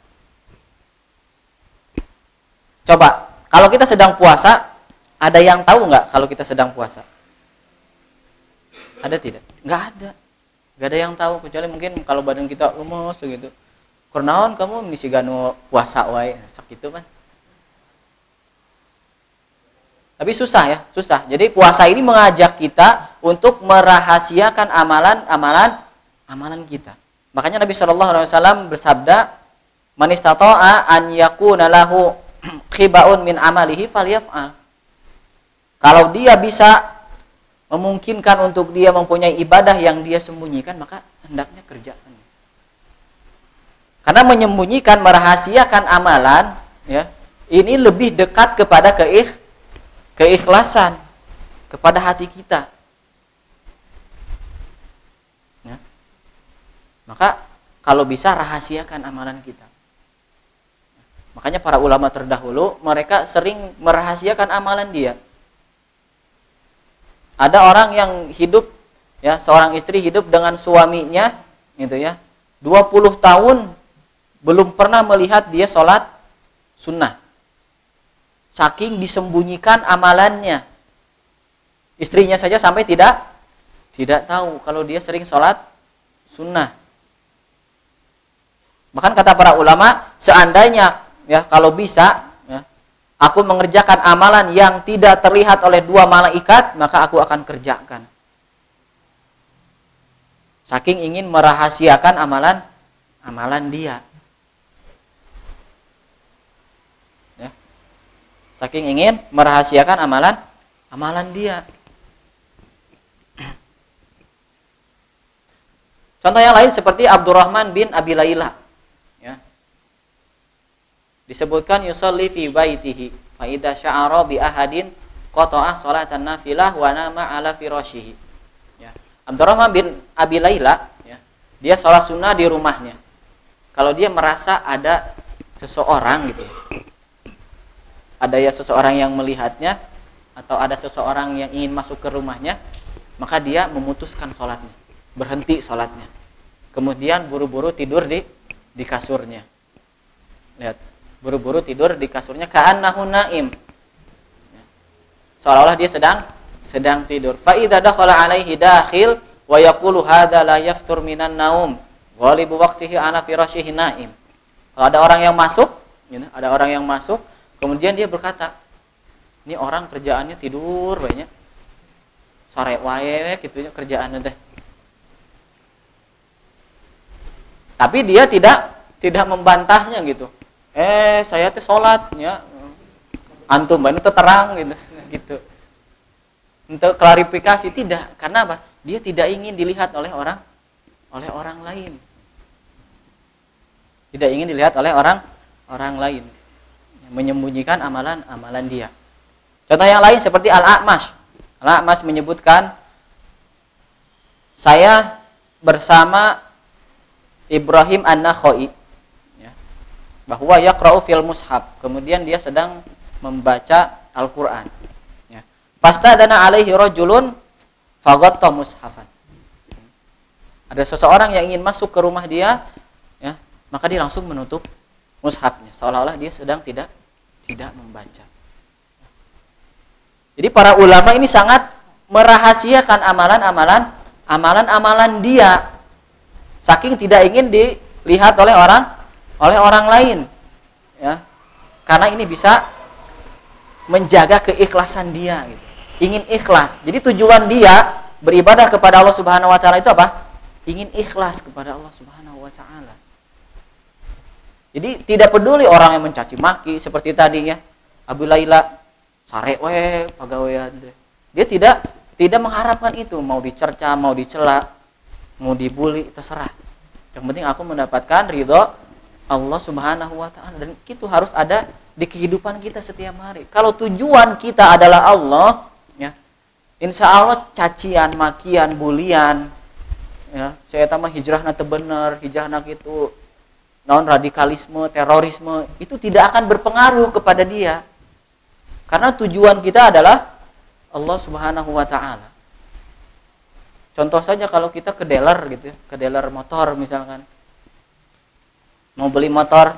Coba, kalau kita sedang puasa, ada yang tahu nggak kalau kita sedang puasa? Ada tidak? Nggak ada. Nggak ada yang tahu, kecuali mungkin kalau badan kita lemes gitu. Kurnaon kamu misi ganu puasa wae, sakit itu kan. Tapi susah. Jadi puasa ini mengajak kita untuk merahasiakan amalan kita. Makanya Nabi SAW bersabda, "Man istata'a an yakuna lahu khibaun min amalihi falyaf'al." Kalau dia bisa memungkinkan untuk dia mempunyai ibadah yang dia sembunyikan, maka hendaknya kerjakan. Karena menyembunyikan, merahasiakan amalan, ya, ini lebih dekat kepada keikhlasan kepada hati kita. Ya. Maka kalau bisa rahasiakan amalan kita. Makanya para ulama terdahulu mereka sering merahasiakan amalan dia. Ada orang yang hidup, ya, seorang istri hidup dengan suaminya, gitu ya, 20 tahun belum pernah melihat dia sholat sunnah. Saking disembunyikan amalannya. Istrinya saja sampai tidak tahu kalau dia sering sholat sunnah. Bahkan kata para ulama, seandainya ya kalau bisa ya, aku mengerjakan amalan yang tidak terlihat oleh dua malaikat, maka aku akan kerjakan. Saking ingin merahasiakan amalan dia. Saking ingin merahasiakan amalan dia. Contoh yang lain seperti Abdurrahman bin Abi Layla. Ya. Disebutkan yusalli fi baitihi fa idza sya'ara bi ahadin qata'a sholatan nafilah wa nama ala firashihi. Ya. Abdurrahman bin Abi Layla, ya, dia sholat sunnah di rumahnya. Kalau dia merasa ada seseorang gitu ya, ada ya seseorang yang melihatnya atau ada seseorang yang ingin masuk ke rumahnya, maka dia memutuskan sholatnya, berhenti sholatnya, kemudian buru-buru tidur di kasurnya. Lihat, buru-buru tidur di kasurnya, ka'annahu naim, seolah-olah dia sedang tidur. Fa idza dakhala alaihi dakhil wa yaqulu hadza la yaftur minan naum ghalibu waqtihi ana firashihi naim. Kalau ada orang yang masuk, kemudian dia berkata, ini orang kerjaannya tidur banyak, sore wae gitu ya kerjaannya teh. Tapi dia tidak membantahnya gitu. Saya teh sholat ya, antum itu terang gitu. Untuk klarifikasi tidak, karena apa? Dia tidak ingin dilihat oleh orang lain. Tidak ingin dilihat oleh orang lain. Menyembunyikan amalan dia. Contoh yang lain seperti Al-A'mash. Al-A'mash menyebutkan, saya bersama Ibrahim An-Nakhai, ya, bahwa yaqra'u fil mushaf. Kemudian dia sedang membaca Al-Qur'an. Ya. Fastadana alaihi rajulun faghatta mushafan. Ada seseorang yang ingin masuk ke rumah dia, ya, maka dia langsung menutup mushafnya, seolah-olah dia sedang tidak membaca. Jadi para ulama ini sangat merahasiakan amalan dia, saking tidak ingin dilihat oleh orang lain, ya. Karena ini bisa menjaga keikhlasan dia gitu. Ingin ikhlas. Jadi tujuan dia beribadah kepada Allah Subhanahu wa taala itu apa? Ingin ikhlas kepada Allah Subhanahu wa taala. Jadi tidak peduli orang yang mencaci maki seperti tadi ya. Abu Laila sare we pagawean deh. Dia tidak mengharapkan itu, mau dicerca, mau dicela, mau dibully, terserah. Yang penting aku mendapatkan ridho Allah Subhanahu wa taala, dan itu harus ada di kehidupan kita setiap hari. Kalau tujuan kita adalah Allah, ya, insya Allah cacian, makian, bulian, ya, saya tambah hijrahna teu bener, hijrahna gitu, non radikalisme, terorisme, itu tidak akan berpengaruh kepada dia. Karena tujuan kita adalah Allah Subhanahu wa taala. Contoh saja kalau kita ke dealer gitu ya, ke dealer motor misalkan. Mau beli motor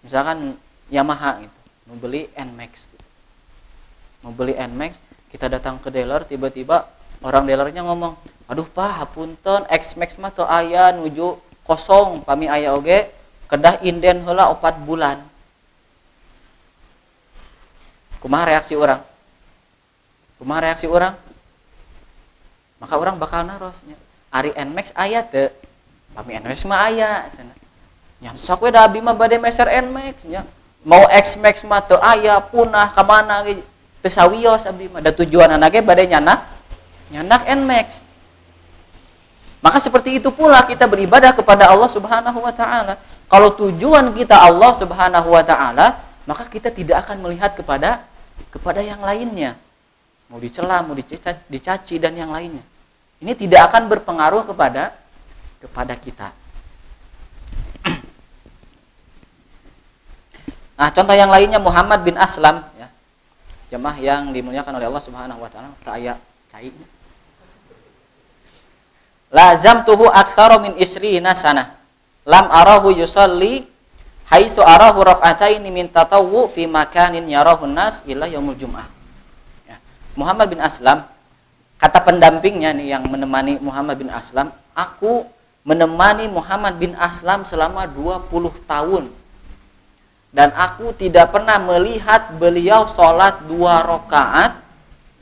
misalkan Yamaha gitu, mau beli NMAX gitu. Mau beli NMAX, kita datang ke dealer, tiba-tiba orang dealernya ngomong, aduh Pak, hapunten X-Max mah teu aya nuju kosong, pami aya oge kedah inden heula 4 bulan. Kumaha reaksi orang? Maka orang bakal narosnya. Ari NMAX aya teu? Pami NMAX mah aya cenah. Nya sok we da abi mah bade meser NMAX nya. Mau X-Max mah teu aya, punah ka mana ge teu sawios abi mah. Da tujuan anake bade nyanak NMAX. Maka seperti itu pula kita beribadah kepada Allah Subhanahu wa taala. Kalau tujuan kita Allah Subhanahu wa taala, maka kita tidak akan melihat kepada yang lainnya. Mau dicela, mau dicaci dan yang lainnya. Ini tidak akan berpengaruh kepada kita. Nah, contoh yang lainnya Muhammad bin Aslam, ya. Jemaah yang dimuliakan oleh Allah Subhanahu wa taala, teu aya cainya. Lazamtuhu aktsara min 20 sanah. Lam arahu yusalli haitsu arahu rak'ataini min tatawwu fi makanin yarahun nas illa yaumul jum'ah. Ya. Muhammad bin Aslam, kata pendampingnya nih yang menemani Muhammad bin Aslam, aku menemani Muhammad bin Aslam selama 20 tahun. Dan aku tidak pernah melihat beliau sholat 2 rakaat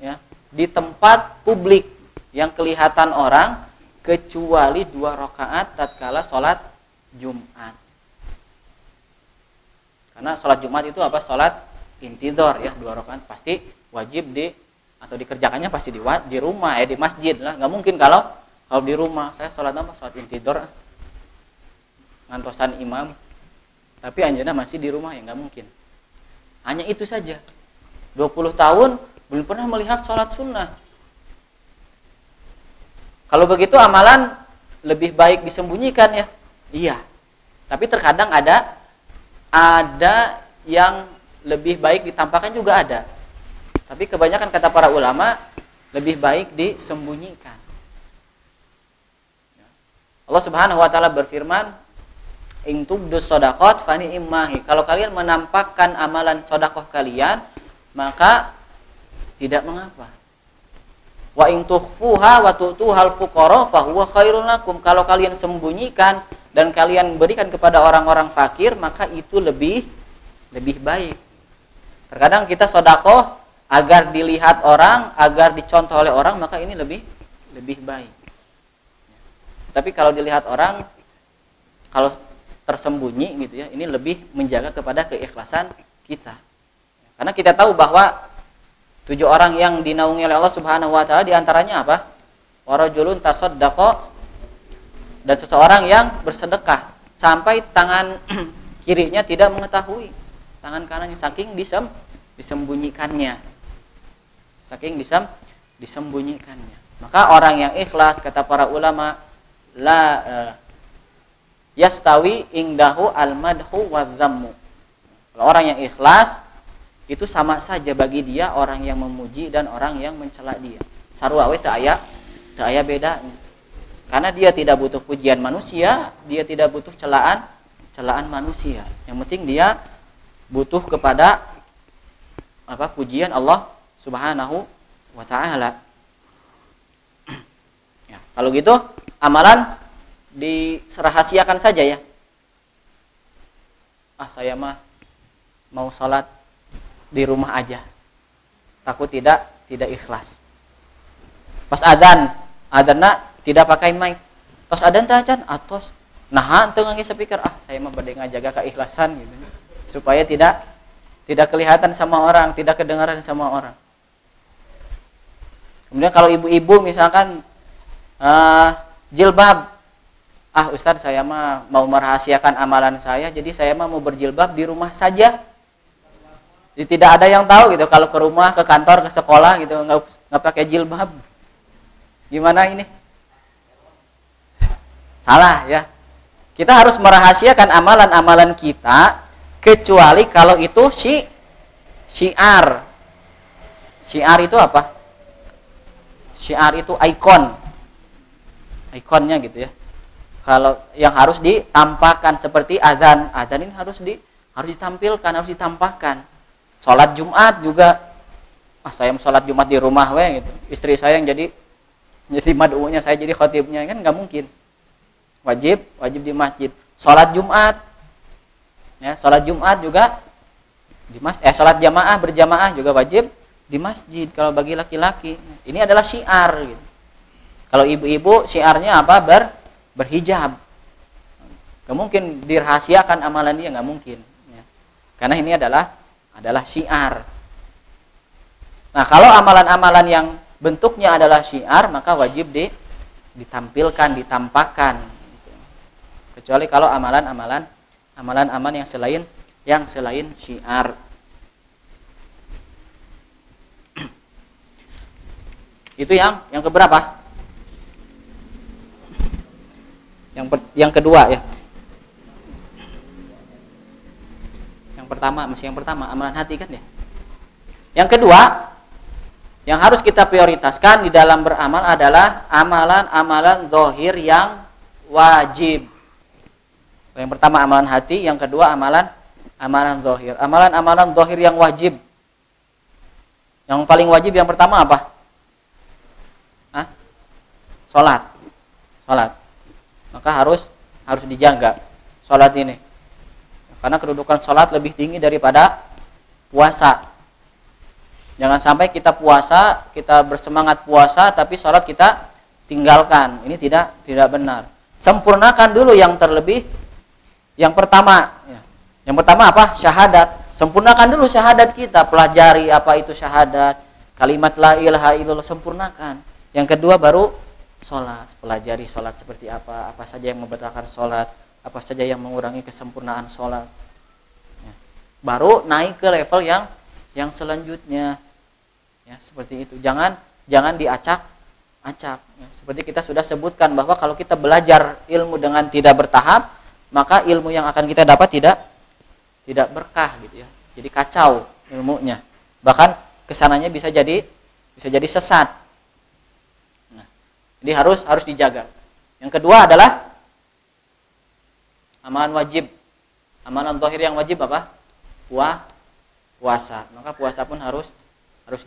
ya, di tempat publik yang kelihatan orang, kecuali 2 rakaat tatkala sholat Jumat. Karena sholat Jumat itu apa? Sholat intidhar ya, 2 rakaat pasti wajib atau dikerjakannya pasti di rumah di masjid lah. Nggak mungkin kalau di rumah saya sholat apa? Sholat intidhar ngantosan imam. Tapi anjeunna masih di rumah, ya nggak mungkin. Hanya itu saja. 20 tahun belum pernah melihat sholat sunnah. Kalau begitu amalan lebih baik disembunyikan ya. Iya. Tapi terkadang ada yang lebih baik ditampakkan juga ada. Tapi kebanyakan kata para ulama lebih baik disembunyikan. Allah Subhanahu wa taala berfirman, in tubdus shadaqat fani immahi. Kalau kalian menampakkan amalan sedekah kalian, maka tidak mengapa. Wa in tukhfuha wa tu'tuhal fuqara fa huwa khairun lakum. Kalau kalian sembunyikan dan kalian berikan kepada orang-orang fakir, maka itu lebih baik. Terkadang kita sedekah agar dilihat orang, agar dicontoh oleh orang, maka ini lebih baik. Tapi kalau dilihat orang, kalau tersembunyi gitu ya, ini lebih menjaga kepada keikhlasan kita. Karena kita tahu bahwa 7 orang yang dinaungi oleh Allah Subhanahu wa taala diantaranya apa? Warajulun tasaddaqa, dan seseorang yang bersedekah sampai tangan kirinya tidak mengetahui, tangan kanannya saking disembunyikannya. Saking disembunyikannya. Maka orang yang ikhlas, kata para ulama, yastawi ingdahu al-madhu wadh-dhammu. Kalau orang yang ikhlas itu sama saja bagi dia orang yang memuji dan orang yang mencela dia. Sarua we teu aya bedanya. Karena dia tidak butuh pujian manusia, dia tidak butuh celaan manusia. Yang penting dia butuh kepada pujian Allah Subhanahu wa taala. Ya, kalau gitu amalan diserahasiakan saja ya. Saya mah mau sholat di rumah aja, takut tidak ikhlas. Pas adanna tidak pakai mic, tos adan teh acan atos nah teu ngangge speaker, saya mah bade ngajaga keikhlasan gitu, supaya tidak kelihatan sama orang, tidak kedengaran sama orang. Kemudian kalau ibu-ibu misalkan jilbab, Ustadz saya mah mau merahasiakan amalan saya, jadi saya mah mau berjilbab di rumah saja. Jadi tidak ada yang tahu gitu kalau ke rumah, ke kantor, ke sekolah gitu nggak pakai jilbab. Gimana ini? Salah ya. Kita harus merahasiakan amalan-amalan kita kecuali kalau itu syiar. Syiar itu apa? Syiar itu ikonnya gitu ya. Kalau yang harus ditampakkan seperti azan ini harus ditampilkan, harus ditampakkan. Sholat Jumat juga, saya mau sholat Jumat di rumah gitu. Istri saya yang jadi mad'unya, saya jadi khotibnya, kan nggak mungkin. Wajib di masjid. Sholat Jumat, ya sholat Jumat juga di sholat jamaah berjamaah juga wajib di masjid kalau bagi laki-laki. Ini adalah syiar gitu. Kalau ibu-ibu syiarnya apa? Berhijab. Gak mungkin dirahasiakan amalan dia, gak mungkin ya. Karena ini adalah syiar. Nah, kalau amalan-amalan yang bentuknya adalah syiar, maka wajib ditampilkan, ditampakkan gitu. Kecuali kalau amalan-amalan yang selain syiar. Itu yang keberapa? Yang kedua ya. Yang pertama amalan hati kan ya. Yang kedua yang harus kita prioritaskan di dalam beramal adalah amalan-amalan zahir yang wajib. Yang pertama amalan hati, yang kedua amalan zahir. Amalan zahir yang wajib. Yang paling wajib yang pertama apa? Salat. Maka harus dijaga salat ini. Karena kedudukan salat lebih tinggi daripada puasa. Jangan sampai kita puasa, kita bersemangat puasa tapi salat kita tinggalkan. Ini tidak benar. Sempurnakan dulu yang terlebih yang pertama ya. Yang pertama apa? Syahadat. Sempurnakan dulu syahadat kita, pelajari apa itu syahadat, kalimat la ilaha illallah, sempurnakan. Yang kedua baru sholat, pelajari sholat seperti apa saja yang membatalkan sholat, apa saja yang mengurangi kesempurnaan sholat. Ya. Baru naik ke level yang selanjutnya, ya seperti itu. Jangan diacak. Ya. Seperti kita sudah sebutkan bahwa kalau kita belajar ilmu dengan tidak bertahap, maka ilmu yang akan kita dapat tidak berkah gitu ya. Jadi kacau ilmunya. Bahkan kesananya bisa jadi sesat. Jadi harus dijaga. Yang kedua adalah amalan wajib. Amalan zahir yang wajib apa? Puasa. Maka puasa pun harus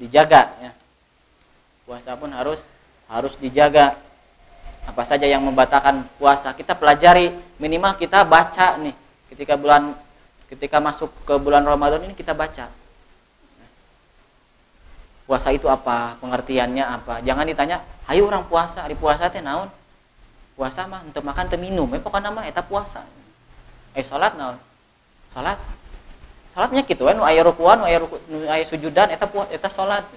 dijaga ya. Puasa pun harus dijaga. Apa saja yang membatalkan puasa kita pelajari, minimal kita baca nih. Ketika masuk ke bulan Ramadan ini kita baca. Puasa itu apa? Pengertiannya apa? Jangan ditanya, "Hayu orang puasa, di puasa teh naon?" Puasa mah henteu makan teu minum, pokokna mah eta puasa. Salat naon? Salatnya kitu we nu aya rukuan, nu aya sujudan eta salat.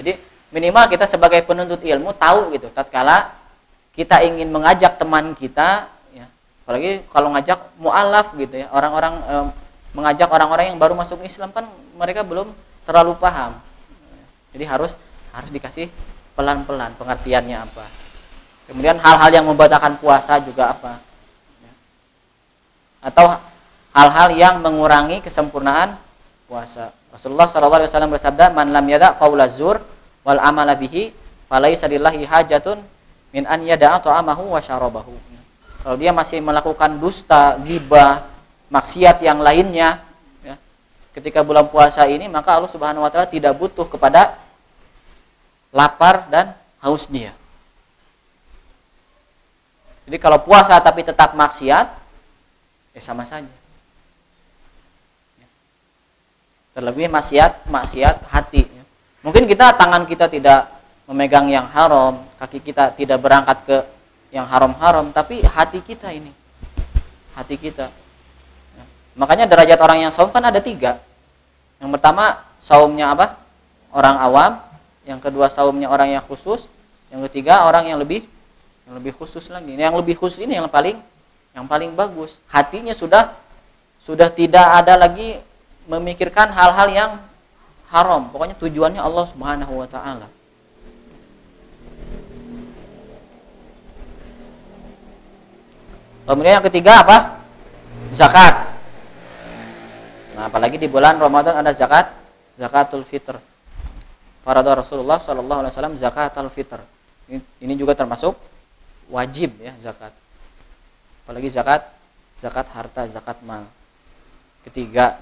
Jadi minimal kita sebagai penuntut ilmu tahu gitu tatkala kita ingin mengajak teman kita ya, apalagi kalau ngajak mualaf gitu ya, orang-orang mengajak orang-orang yang baru masuk Islam kan mereka belum terlalu paham. Jadi harus dikasih pelan-pelan pengertiannya apa. Kemudian hal-hal yang membatalkan puasa juga apa. Atau hal-hal yang mengurangi kesempurnaan puasa. Rasulullah SAW bersabda, "Man lam yada' qaula zur wal amala bihi, falaisa lillahi hajatun min an yada'a ta'amahu wa syarabahu." Kalau dia masih melakukan dusta, ghibah, maksiat yang lainnya ya, ketika bulan puasa ini, maka Allah Subhanahu wa taala tidak butuh kepada lapar dan haus dia. Jadi kalau puasa tapi tetap maksiat, sama saja. Terlebih maksiat hati. Mungkin tangan kita tidak memegang yang haram, kaki kita tidak berangkat ke yang haram-haram, tapi hati kita ini, hati kita. Makanya derajat orang yang saum kan ada 3. Yang pertama saumnya apa? Orang awam. Yang kedua saumnya orang yang khusus. Yang ketiga orang yang lebih khusus lagi. Yang lebih khusus ini yang paling bagus. Hatinya sudah tidak ada lagi memikirkan hal-hal yang haram. Pokoknya tujuannya Allah Subhanahu wa taala. Kemudian yang ketiga apa? Zakat. Nah, apalagi di bulan Ramadan ada zakatul fitr. Farada Rasulullah sallallahu alaihi wasallam zakatul fitr. Ini juga termasuk wajib ya, zakat. Apalagi zakat harta, zakat mal. Ketiga.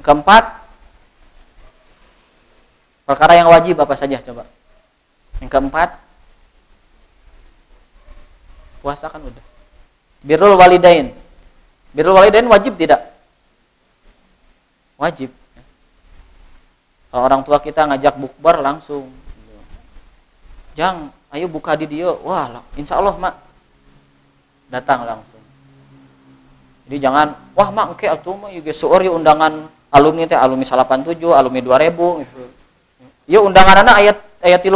Keempat, perkara yang wajib apa saja coba? Yang keempat, puasa kan udah. Birrul walidain. Birrul walidain wajib tidak? Wajib. Kalau orang tua kita ngajak bukber langsung, Jang, ayo buka di dia. Wah, insya Allah mak datang langsung. Jadi jangan, wah mak engke atuh mah juga seueur undangan alumni teh, alumni 87, alumni 2000 gitu. Ya undangan anak ayat 32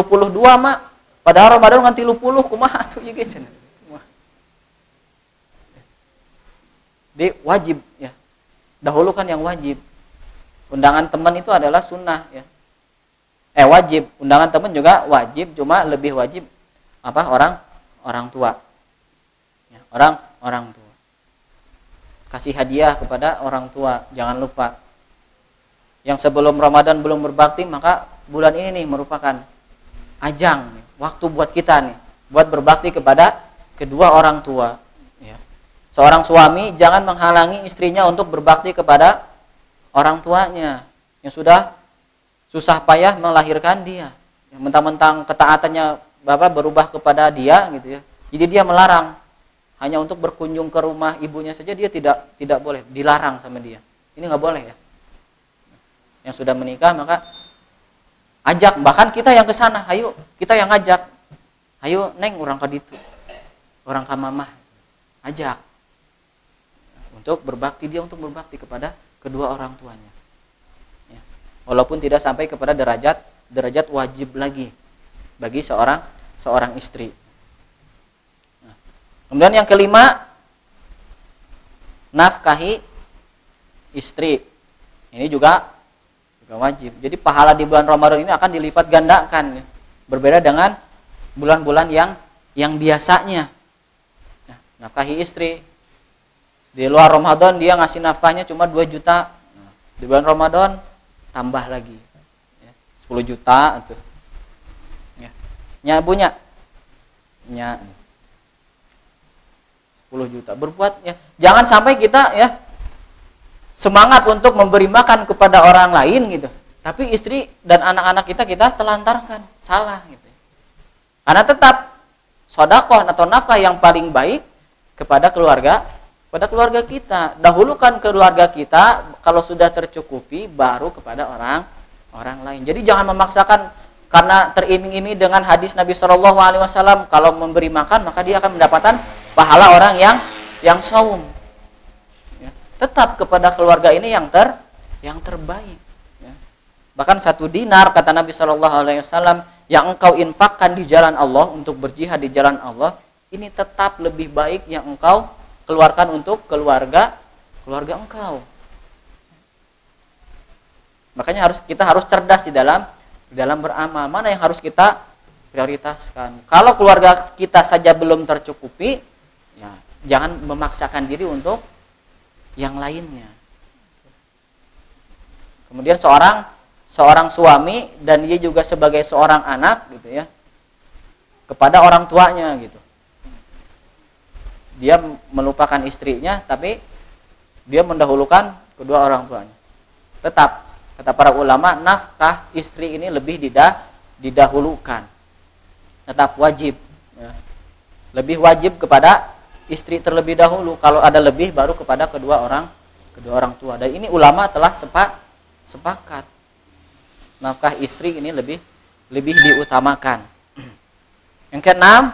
mak. Padahal Ramadan ngan 30 kumaha atuh ieu ge cenah. Jadi wajib ya. Dahulu kan yang wajib. Undangan teman itu adalah sunnah ya. Wajib. Undangan teman juga wajib, cuma lebih wajib apa? Orang tua. Ya, orang tua. Kasih hadiah kepada orang tua, jangan lupa. Yang sebelum Ramadan belum berbakti, maka bulan ini nih merupakan ajang nih, waktu buat kita nih, buat berbakti kepada kedua orang tua. Ya. Seorang suami jangan menghalangi istrinya untuk berbakti kepada orang tuanya yang sudah susah payah melahirkan dia. Yang mentang-mentang ketaatannya bapak berubah kepada dia gitu ya. Jadi dia melarang hanya untuk berkunjung ke rumah ibunya saja dia tidak boleh, dilarang sama dia. Ini nggak boleh ya. Yang sudah menikah maka ajak, bahkan kita yang ke sana, ayo kita yang ngajak. Ayo neng orang ke ditu. Orang ke mamah. Ajak. Untuk berbakti kepada kedua orang tuanya. Ya. Walaupun tidak sampai kepada derajat wajib lagi bagi seorang istri. Nah. Kemudian yang kelima, nafkahi istri. Ini juga wajib. Jadi pahala di bulan Ramadan ini akan dilipat gandakan, ya. Berbeda dengan bulan-bulan yang biasanya. Nah, nafkahi istri. Di luar Ramadan dia ngasih nafkahnya cuma 2 juta. Di bulan Ramadan tambah lagi. 10 juta itu. Ya. Nya punya. Nya 10 juta. Berbuat ya. Jangan sampai kita ya semangat untuk memberi makan kepada orang lain gitu. Tapi istri dan anak-anak kita telantarkan. Salah gitu. Karena tetap sedekah atau nafkah yang paling baik kepada keluarga kita. Dahulukan keluarga kita, kalau sudah tercukupi baru kepada orang lain. Jadi jangan memaksakan karena teriming-iming dengan hadis Nabi Shallallahu alaihi wasallam, kalau memberi makan maka dia akan mendapatkan pahala orang yang saum. Ya. Tetap kepada keluarga ini yang terbaik. Ya. Bahkan 1 dinar kata Nabi Shallallahu alaihi wasallam yang engkau infakkan di jalan Allah untuk berjihad di jalan Allah, ini tetap lebih baik yang engkau keluarkan untuk keluarga engkau. Makanya kita harus cerdas di dalam beramal. Mana yang harus kita prioritaskan? Kalau keluarga kita saja belum tercukupi, ya jangan memaksakan diri untuk yang lainnya. Kemudian seorang suami dan dia juga sebagai seorang anak gitu ya, kepada orang tuanya gitu. Dia melupakan istrinya, tapi dia mendahulukan kedua orang tuanya. Tetap, kata para ulama, nafkah istri ini lebih didahulukan. Tetap wajib. Ya. Lebih wajib kepada istri terlebih dahulu. Kalau ada lebih baru kepada kedua orang tua. Dan ini ulama telah sepakat. Nafkah istri ini lebih diutamakan. Yang keenam,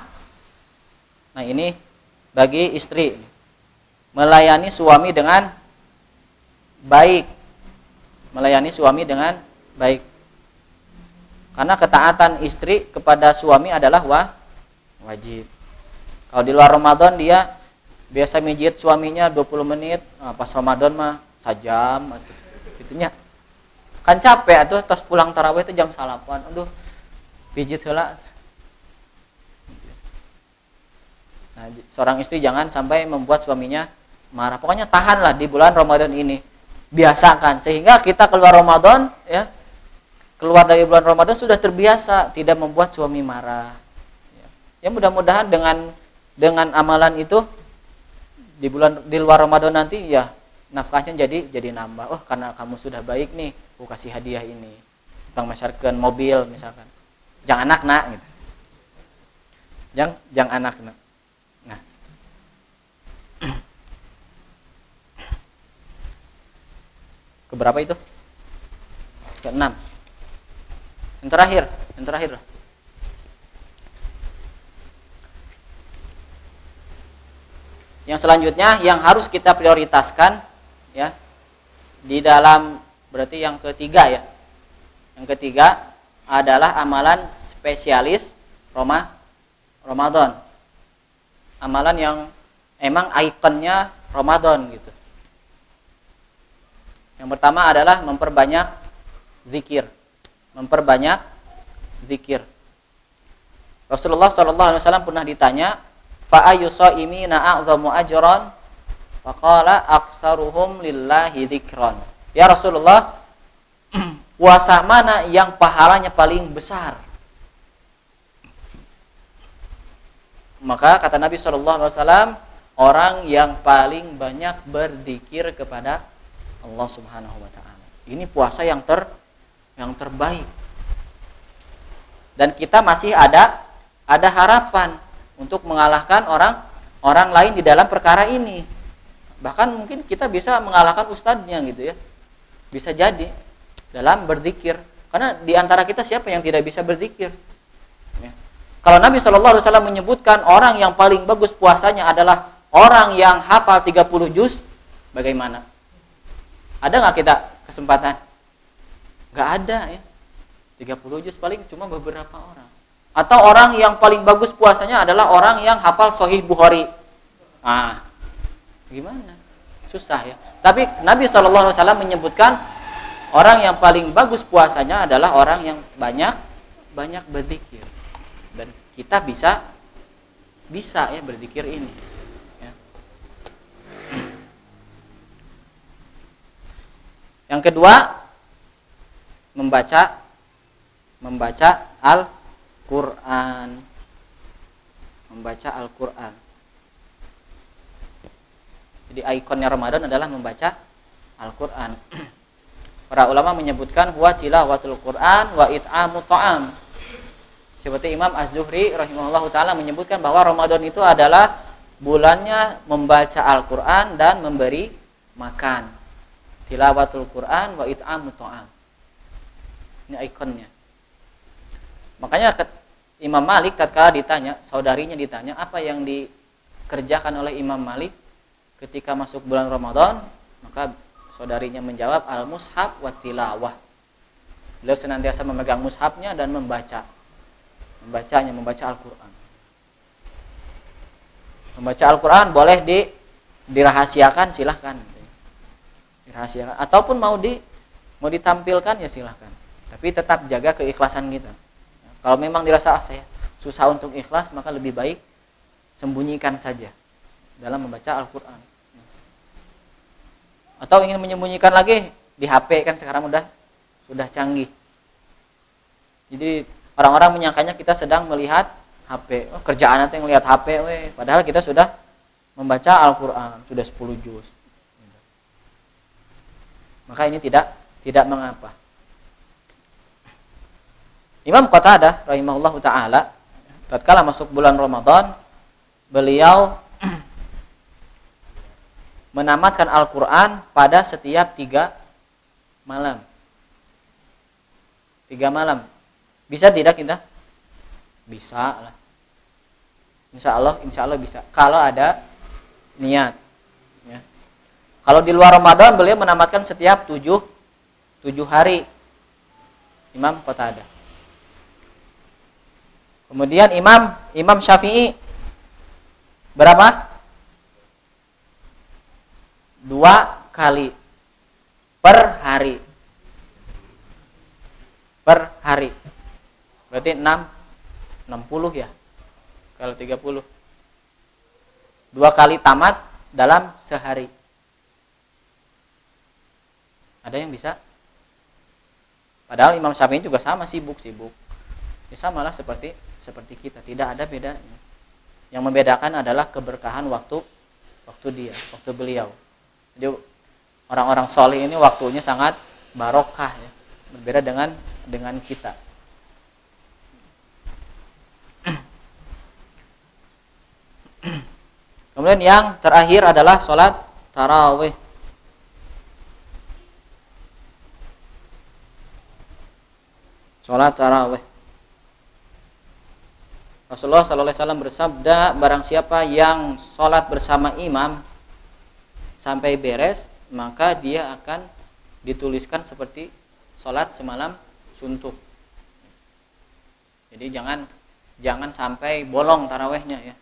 nah ini bagi istri, melayani suami dengan baik. Melayani suami dengan baik. Karena ketaatan istri kepada suami adalah wajib. Kalau di luar Ramadan dia biasa mijit suaminya 20 menit, nah, pas Ramadan mah sajam atuh. Gitunya. Kan capek atuh tas pulang tarawih itu jam 8. Aduh, pijit heula. Nah, seorang istri jangan sampai membuat suaminya marah. Pokoknya tahanlah di bulan Ramadan ini. Biasakan sehingga kita keluar Ramadan ya. Keluar dari bulan Ramadan sudah terbiasa tidak membuat suami marah. Ya mudah-mudahan dengan amalan itu di luar Ramadan nanti ya nafkahnya jadi nambah. Oh, karena kamu sudah baik nih, aku kasih hadiah ini. Bang mesyarkeun mobil misalkan. Jangan anak nak gitu. Jangan anak nak. Nah. Keberapa itu? Ke-6. Yang terakhir lah. Yang selanjutnya yang harus kita prioritaskan ya di dalam berarti yang ketiga ya. Yang ketiga adalah amalan spesialis Ramadan. Amalan yang emang ikonnya Ramadan gitu. Yang pertama adalah memperbanyak zikir. Rasulullah SAW pernah ditanya, fa ayyu shaimina a'zamu ajran? Faqala aktsaruhum lillahi dzikran. Ya Rasulullah, puasa mana yang pahalanya paling besar? Maka kata Nabi SAW, orang yang paling banyak berzikir kepada Allah Subhanahu wa taala. Ini puasa yang terbaik. Dan kita masih ada harapan untuk mengalahkan orang lain di dalam perkara ini. Bahkan mungkin kita bisa mengalahkan ustadznya gitu ya. Bisa jadi dalam berzikir. Karena di antara kita siapa yang tidak bisa berzikir? Ya. Kalau Nabi SAW menyebutkan orang yang paling bagus puasanya adalah orang yang hafal 30 juz, bagaimana? Ada nggak kita kesempatan? Nggak ada ya. 30 juz paling cuma beberapa orang. Atau orang yang paling bagus puasanya adalah orang yang hafal Sahih Bukhari. Nah, gimana? Susah ya. Tapi Nabi SAW menyebutkan orang yang paling bagus puasanya adalah orang yang banyak berzikir. Dan kita bisa ya berzikir ini. Ya. Yang kedua, membaca Al-Quran. Membaca Al-Quran. Jadi ikonnya Ramadan adalah membaca Al-Quran. Para ulama menyebutkan huwa tilawatul Quran wa it'amu ta'am. Seperti Imam Az-Zuhri rahimahullahu taala menyebutkan bahwa Ramadan itu adalah bulannya membaca Al-Quran dan memberi makan. Tilawatul Quran wa it'amu ta'am. Ini ikonnya. Makanya Imam Malik tatkala ditanya, saudarinya ditanya, apa yang dikerjakan oleh Imam Malik ketika masuk bulan Ramadan? Maka saudarinya menjawab, al-mushaf wa tilawah. Beliau senantiasa memegang mushafnya dan membaca Al-Quran. Membaca Al-Quran boleh dirahasiakan, silahkan. Dirahasiakan. Ataupun mau ditampilkan ya silahkan. Tapi tetap jaga keikhlasan kita. Kalau memang dirasa saya susah untuk ikhlas, maka lebih baik sembunyikan saja dalam membaca Al-Quran. Atau ingin menyembunyikan lagi di HP, kan sekarang sudah canggih. Jadi orang-orang menyangkanya kita sedang melihat HP. Oh, kerjaan nanti ngelihat HP, padahal kita sudah membaca Al-Quran, sudah 10 juz. Maka ini tidak mengapa. Imam Qatadah rahimahullahu taala tatkala masuk bulan Ramadan, beliau menamatkan Al-Quran pada setiap 3 malam. 3 malam. Bisa tidak kita? Bisa lah. Insya Allah bisa. Kalau ada niat. Ya. Kalau di luar Ramadan beliau menamatkan setiap 7 hari. Imam Qatadah. Kemudian Imam Syafi'i berapa? 2 kali per hari. Per hari. Berarti 60 ya. Kalau 30. 2 kali tamat dalam sehari. Ada yang bisa? Padahal Imam Syafi'i juga sama sibuk. Ya samalah seperti kita, tidak ada bedanya. Yang membedakan adalah keberkahan waktu beliau. Jadi orang-orang soleh ini waktunya sangat barokah ya. Berbeda dengan kita. Kemudian yang terakhir adalah sholat tarawih. Sholat tarawih. Rasulullah SAW bersabda, barang siapa yang sholat bersama imam sampai beres, maka dia akan dituliskan seperti sholat semalam suntuk. Jadi jangan sampai bolong tarawihnya ya.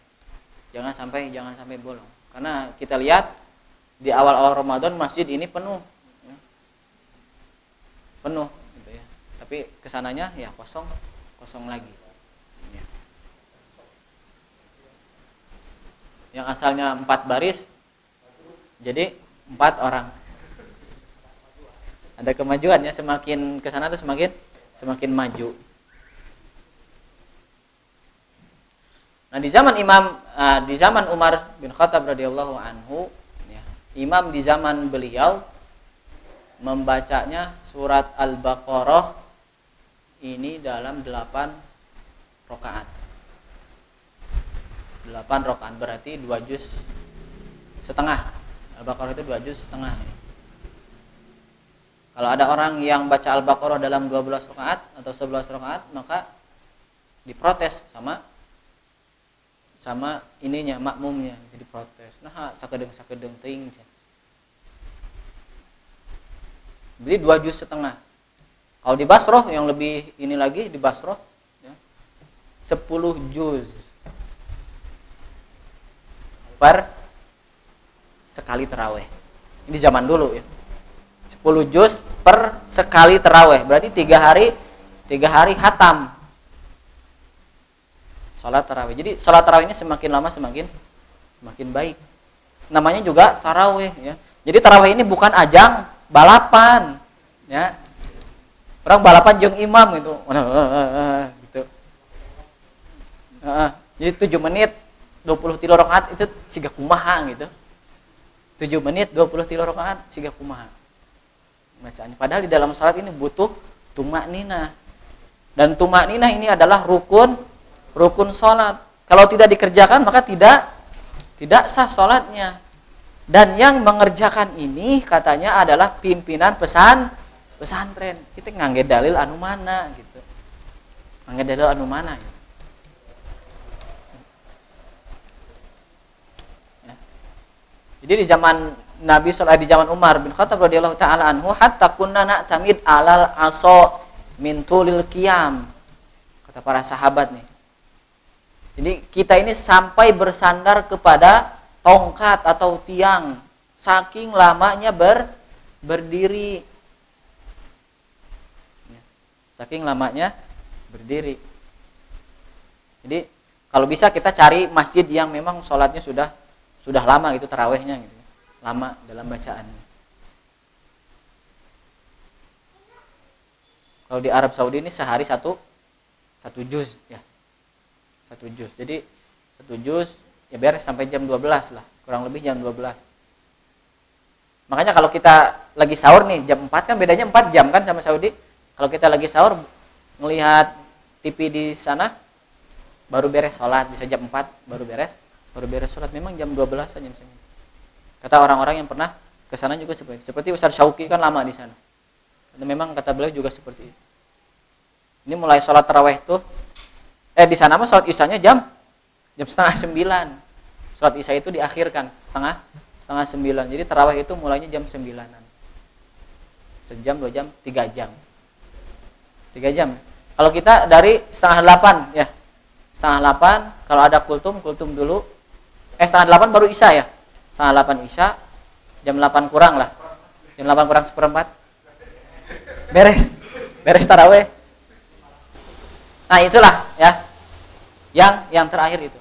Jangan sampai bolong. Karena kita lihat di awal-awal Ramadan masjid ini penuh ya. Penuh gitu ya. Tapi kesananya ya kosong lagi. Ya. Yang asalnya 4 baris jadi 4 orang. Ada kemajuan ya, semakin ke sana tuh semakin maju. Nah, di zaman Umar bin Khattab radhiyallahu anhu ya, imam di zaman beliau membacanya surat Al-Baqarah ini dalam 8 rakaat. 8 rakaat berarti 2 juz setengah. Al-Baqarah itu 2 juz setengah. Kalau ada orang yang baca Al-Baqarah dalam 12 rakaat atau 11 rakaat, maka diprotes sama ininya, makmumnya, jadi protes. Nah, sakedeng teuing. Jadi 2 juz setengah. Kalau di Basroh yang lebih ini lagi di Basroh ya, 10 juz per sekali tarawih. Ini zaman dulu ya. 10 juz per sekali tarawih. Berarti 3 hari hatam salat tarawih. Jadi salat tarawih ini semakin lama semakin baik. Namanya juga tarawih ya. Jadi tarawih ini bukan ajang balapan ya. Orang balapan jeung imam gitu. Gitu. Jadi 7 menit 23 rakaat itu siga kumaha gitu. 7 menit 23 rakaat siga kumaha bacaannya. Padahal di dalam salat ini butuh tumakninah. Dan tumakninah ini adalah rukun salat. Kalau tidak dikerjakan maka tidak sah salatnya. Dan yang mengerjakan ini katanya adalah pimpinan pesantren. Kita ngangge dalil anu mana gitu. Ngangge dalil anu mana gitu. Jadi di zaman di zaman Umar bin Khattab radhiyallahu taala anhu, hatta kunna na'tamid alal aso min tulil qiyam. Kata para sahabat nih. Jadi kita ini sampai bersandar kepada tongkat atau tiang saking lamanya berdiri. Saking lamanya berdiri. Jadi kalau bisa kita cari masjid yang memang sholatnya sudah lama gitu, tarawihnya gitu, lama dalam bacaannya. Kalau di Arab Saudi ini sehari satu juz ya, 1 juz. Jadi 1 juz ya beres sampai jam 12 lah, kurang lebih jam 12. Makanya kalau kita lagi sahur nih jam 4 kan bedanya 4 jam kan sama Saudi. Kalau kita lagi sahur ngelihat TV di sana baru beres sholat, bisa jam 4 baru beres Baru beres sholat. Memang jam 12 jam 9. Kata orang-orang yang pernah ke sana juga seperti itu. Seperti Ustaz Syauqi kan lama di sana. Dan memang kata beliau juga seperti itu. Ini mulai sholat tarawih tuh di sana mah sholat isyanya jam setengah 9. Sholat isya itu diakhirkan setengah 9. Jadi tarawih itu mulainya jam 9-an. Sejam, 2 jam, 3 jam. 3 jam. Kalau kita dari setengah 8 ya. Setengah 8 kalau ada kultum dulu. Setengah 8 baru isya ya. Setengah 8 isya, jam 8 kurang lah. Jam 8 kurang seperempat. Beres tarawih. Nah, itulah ya. Yang terakhir itu.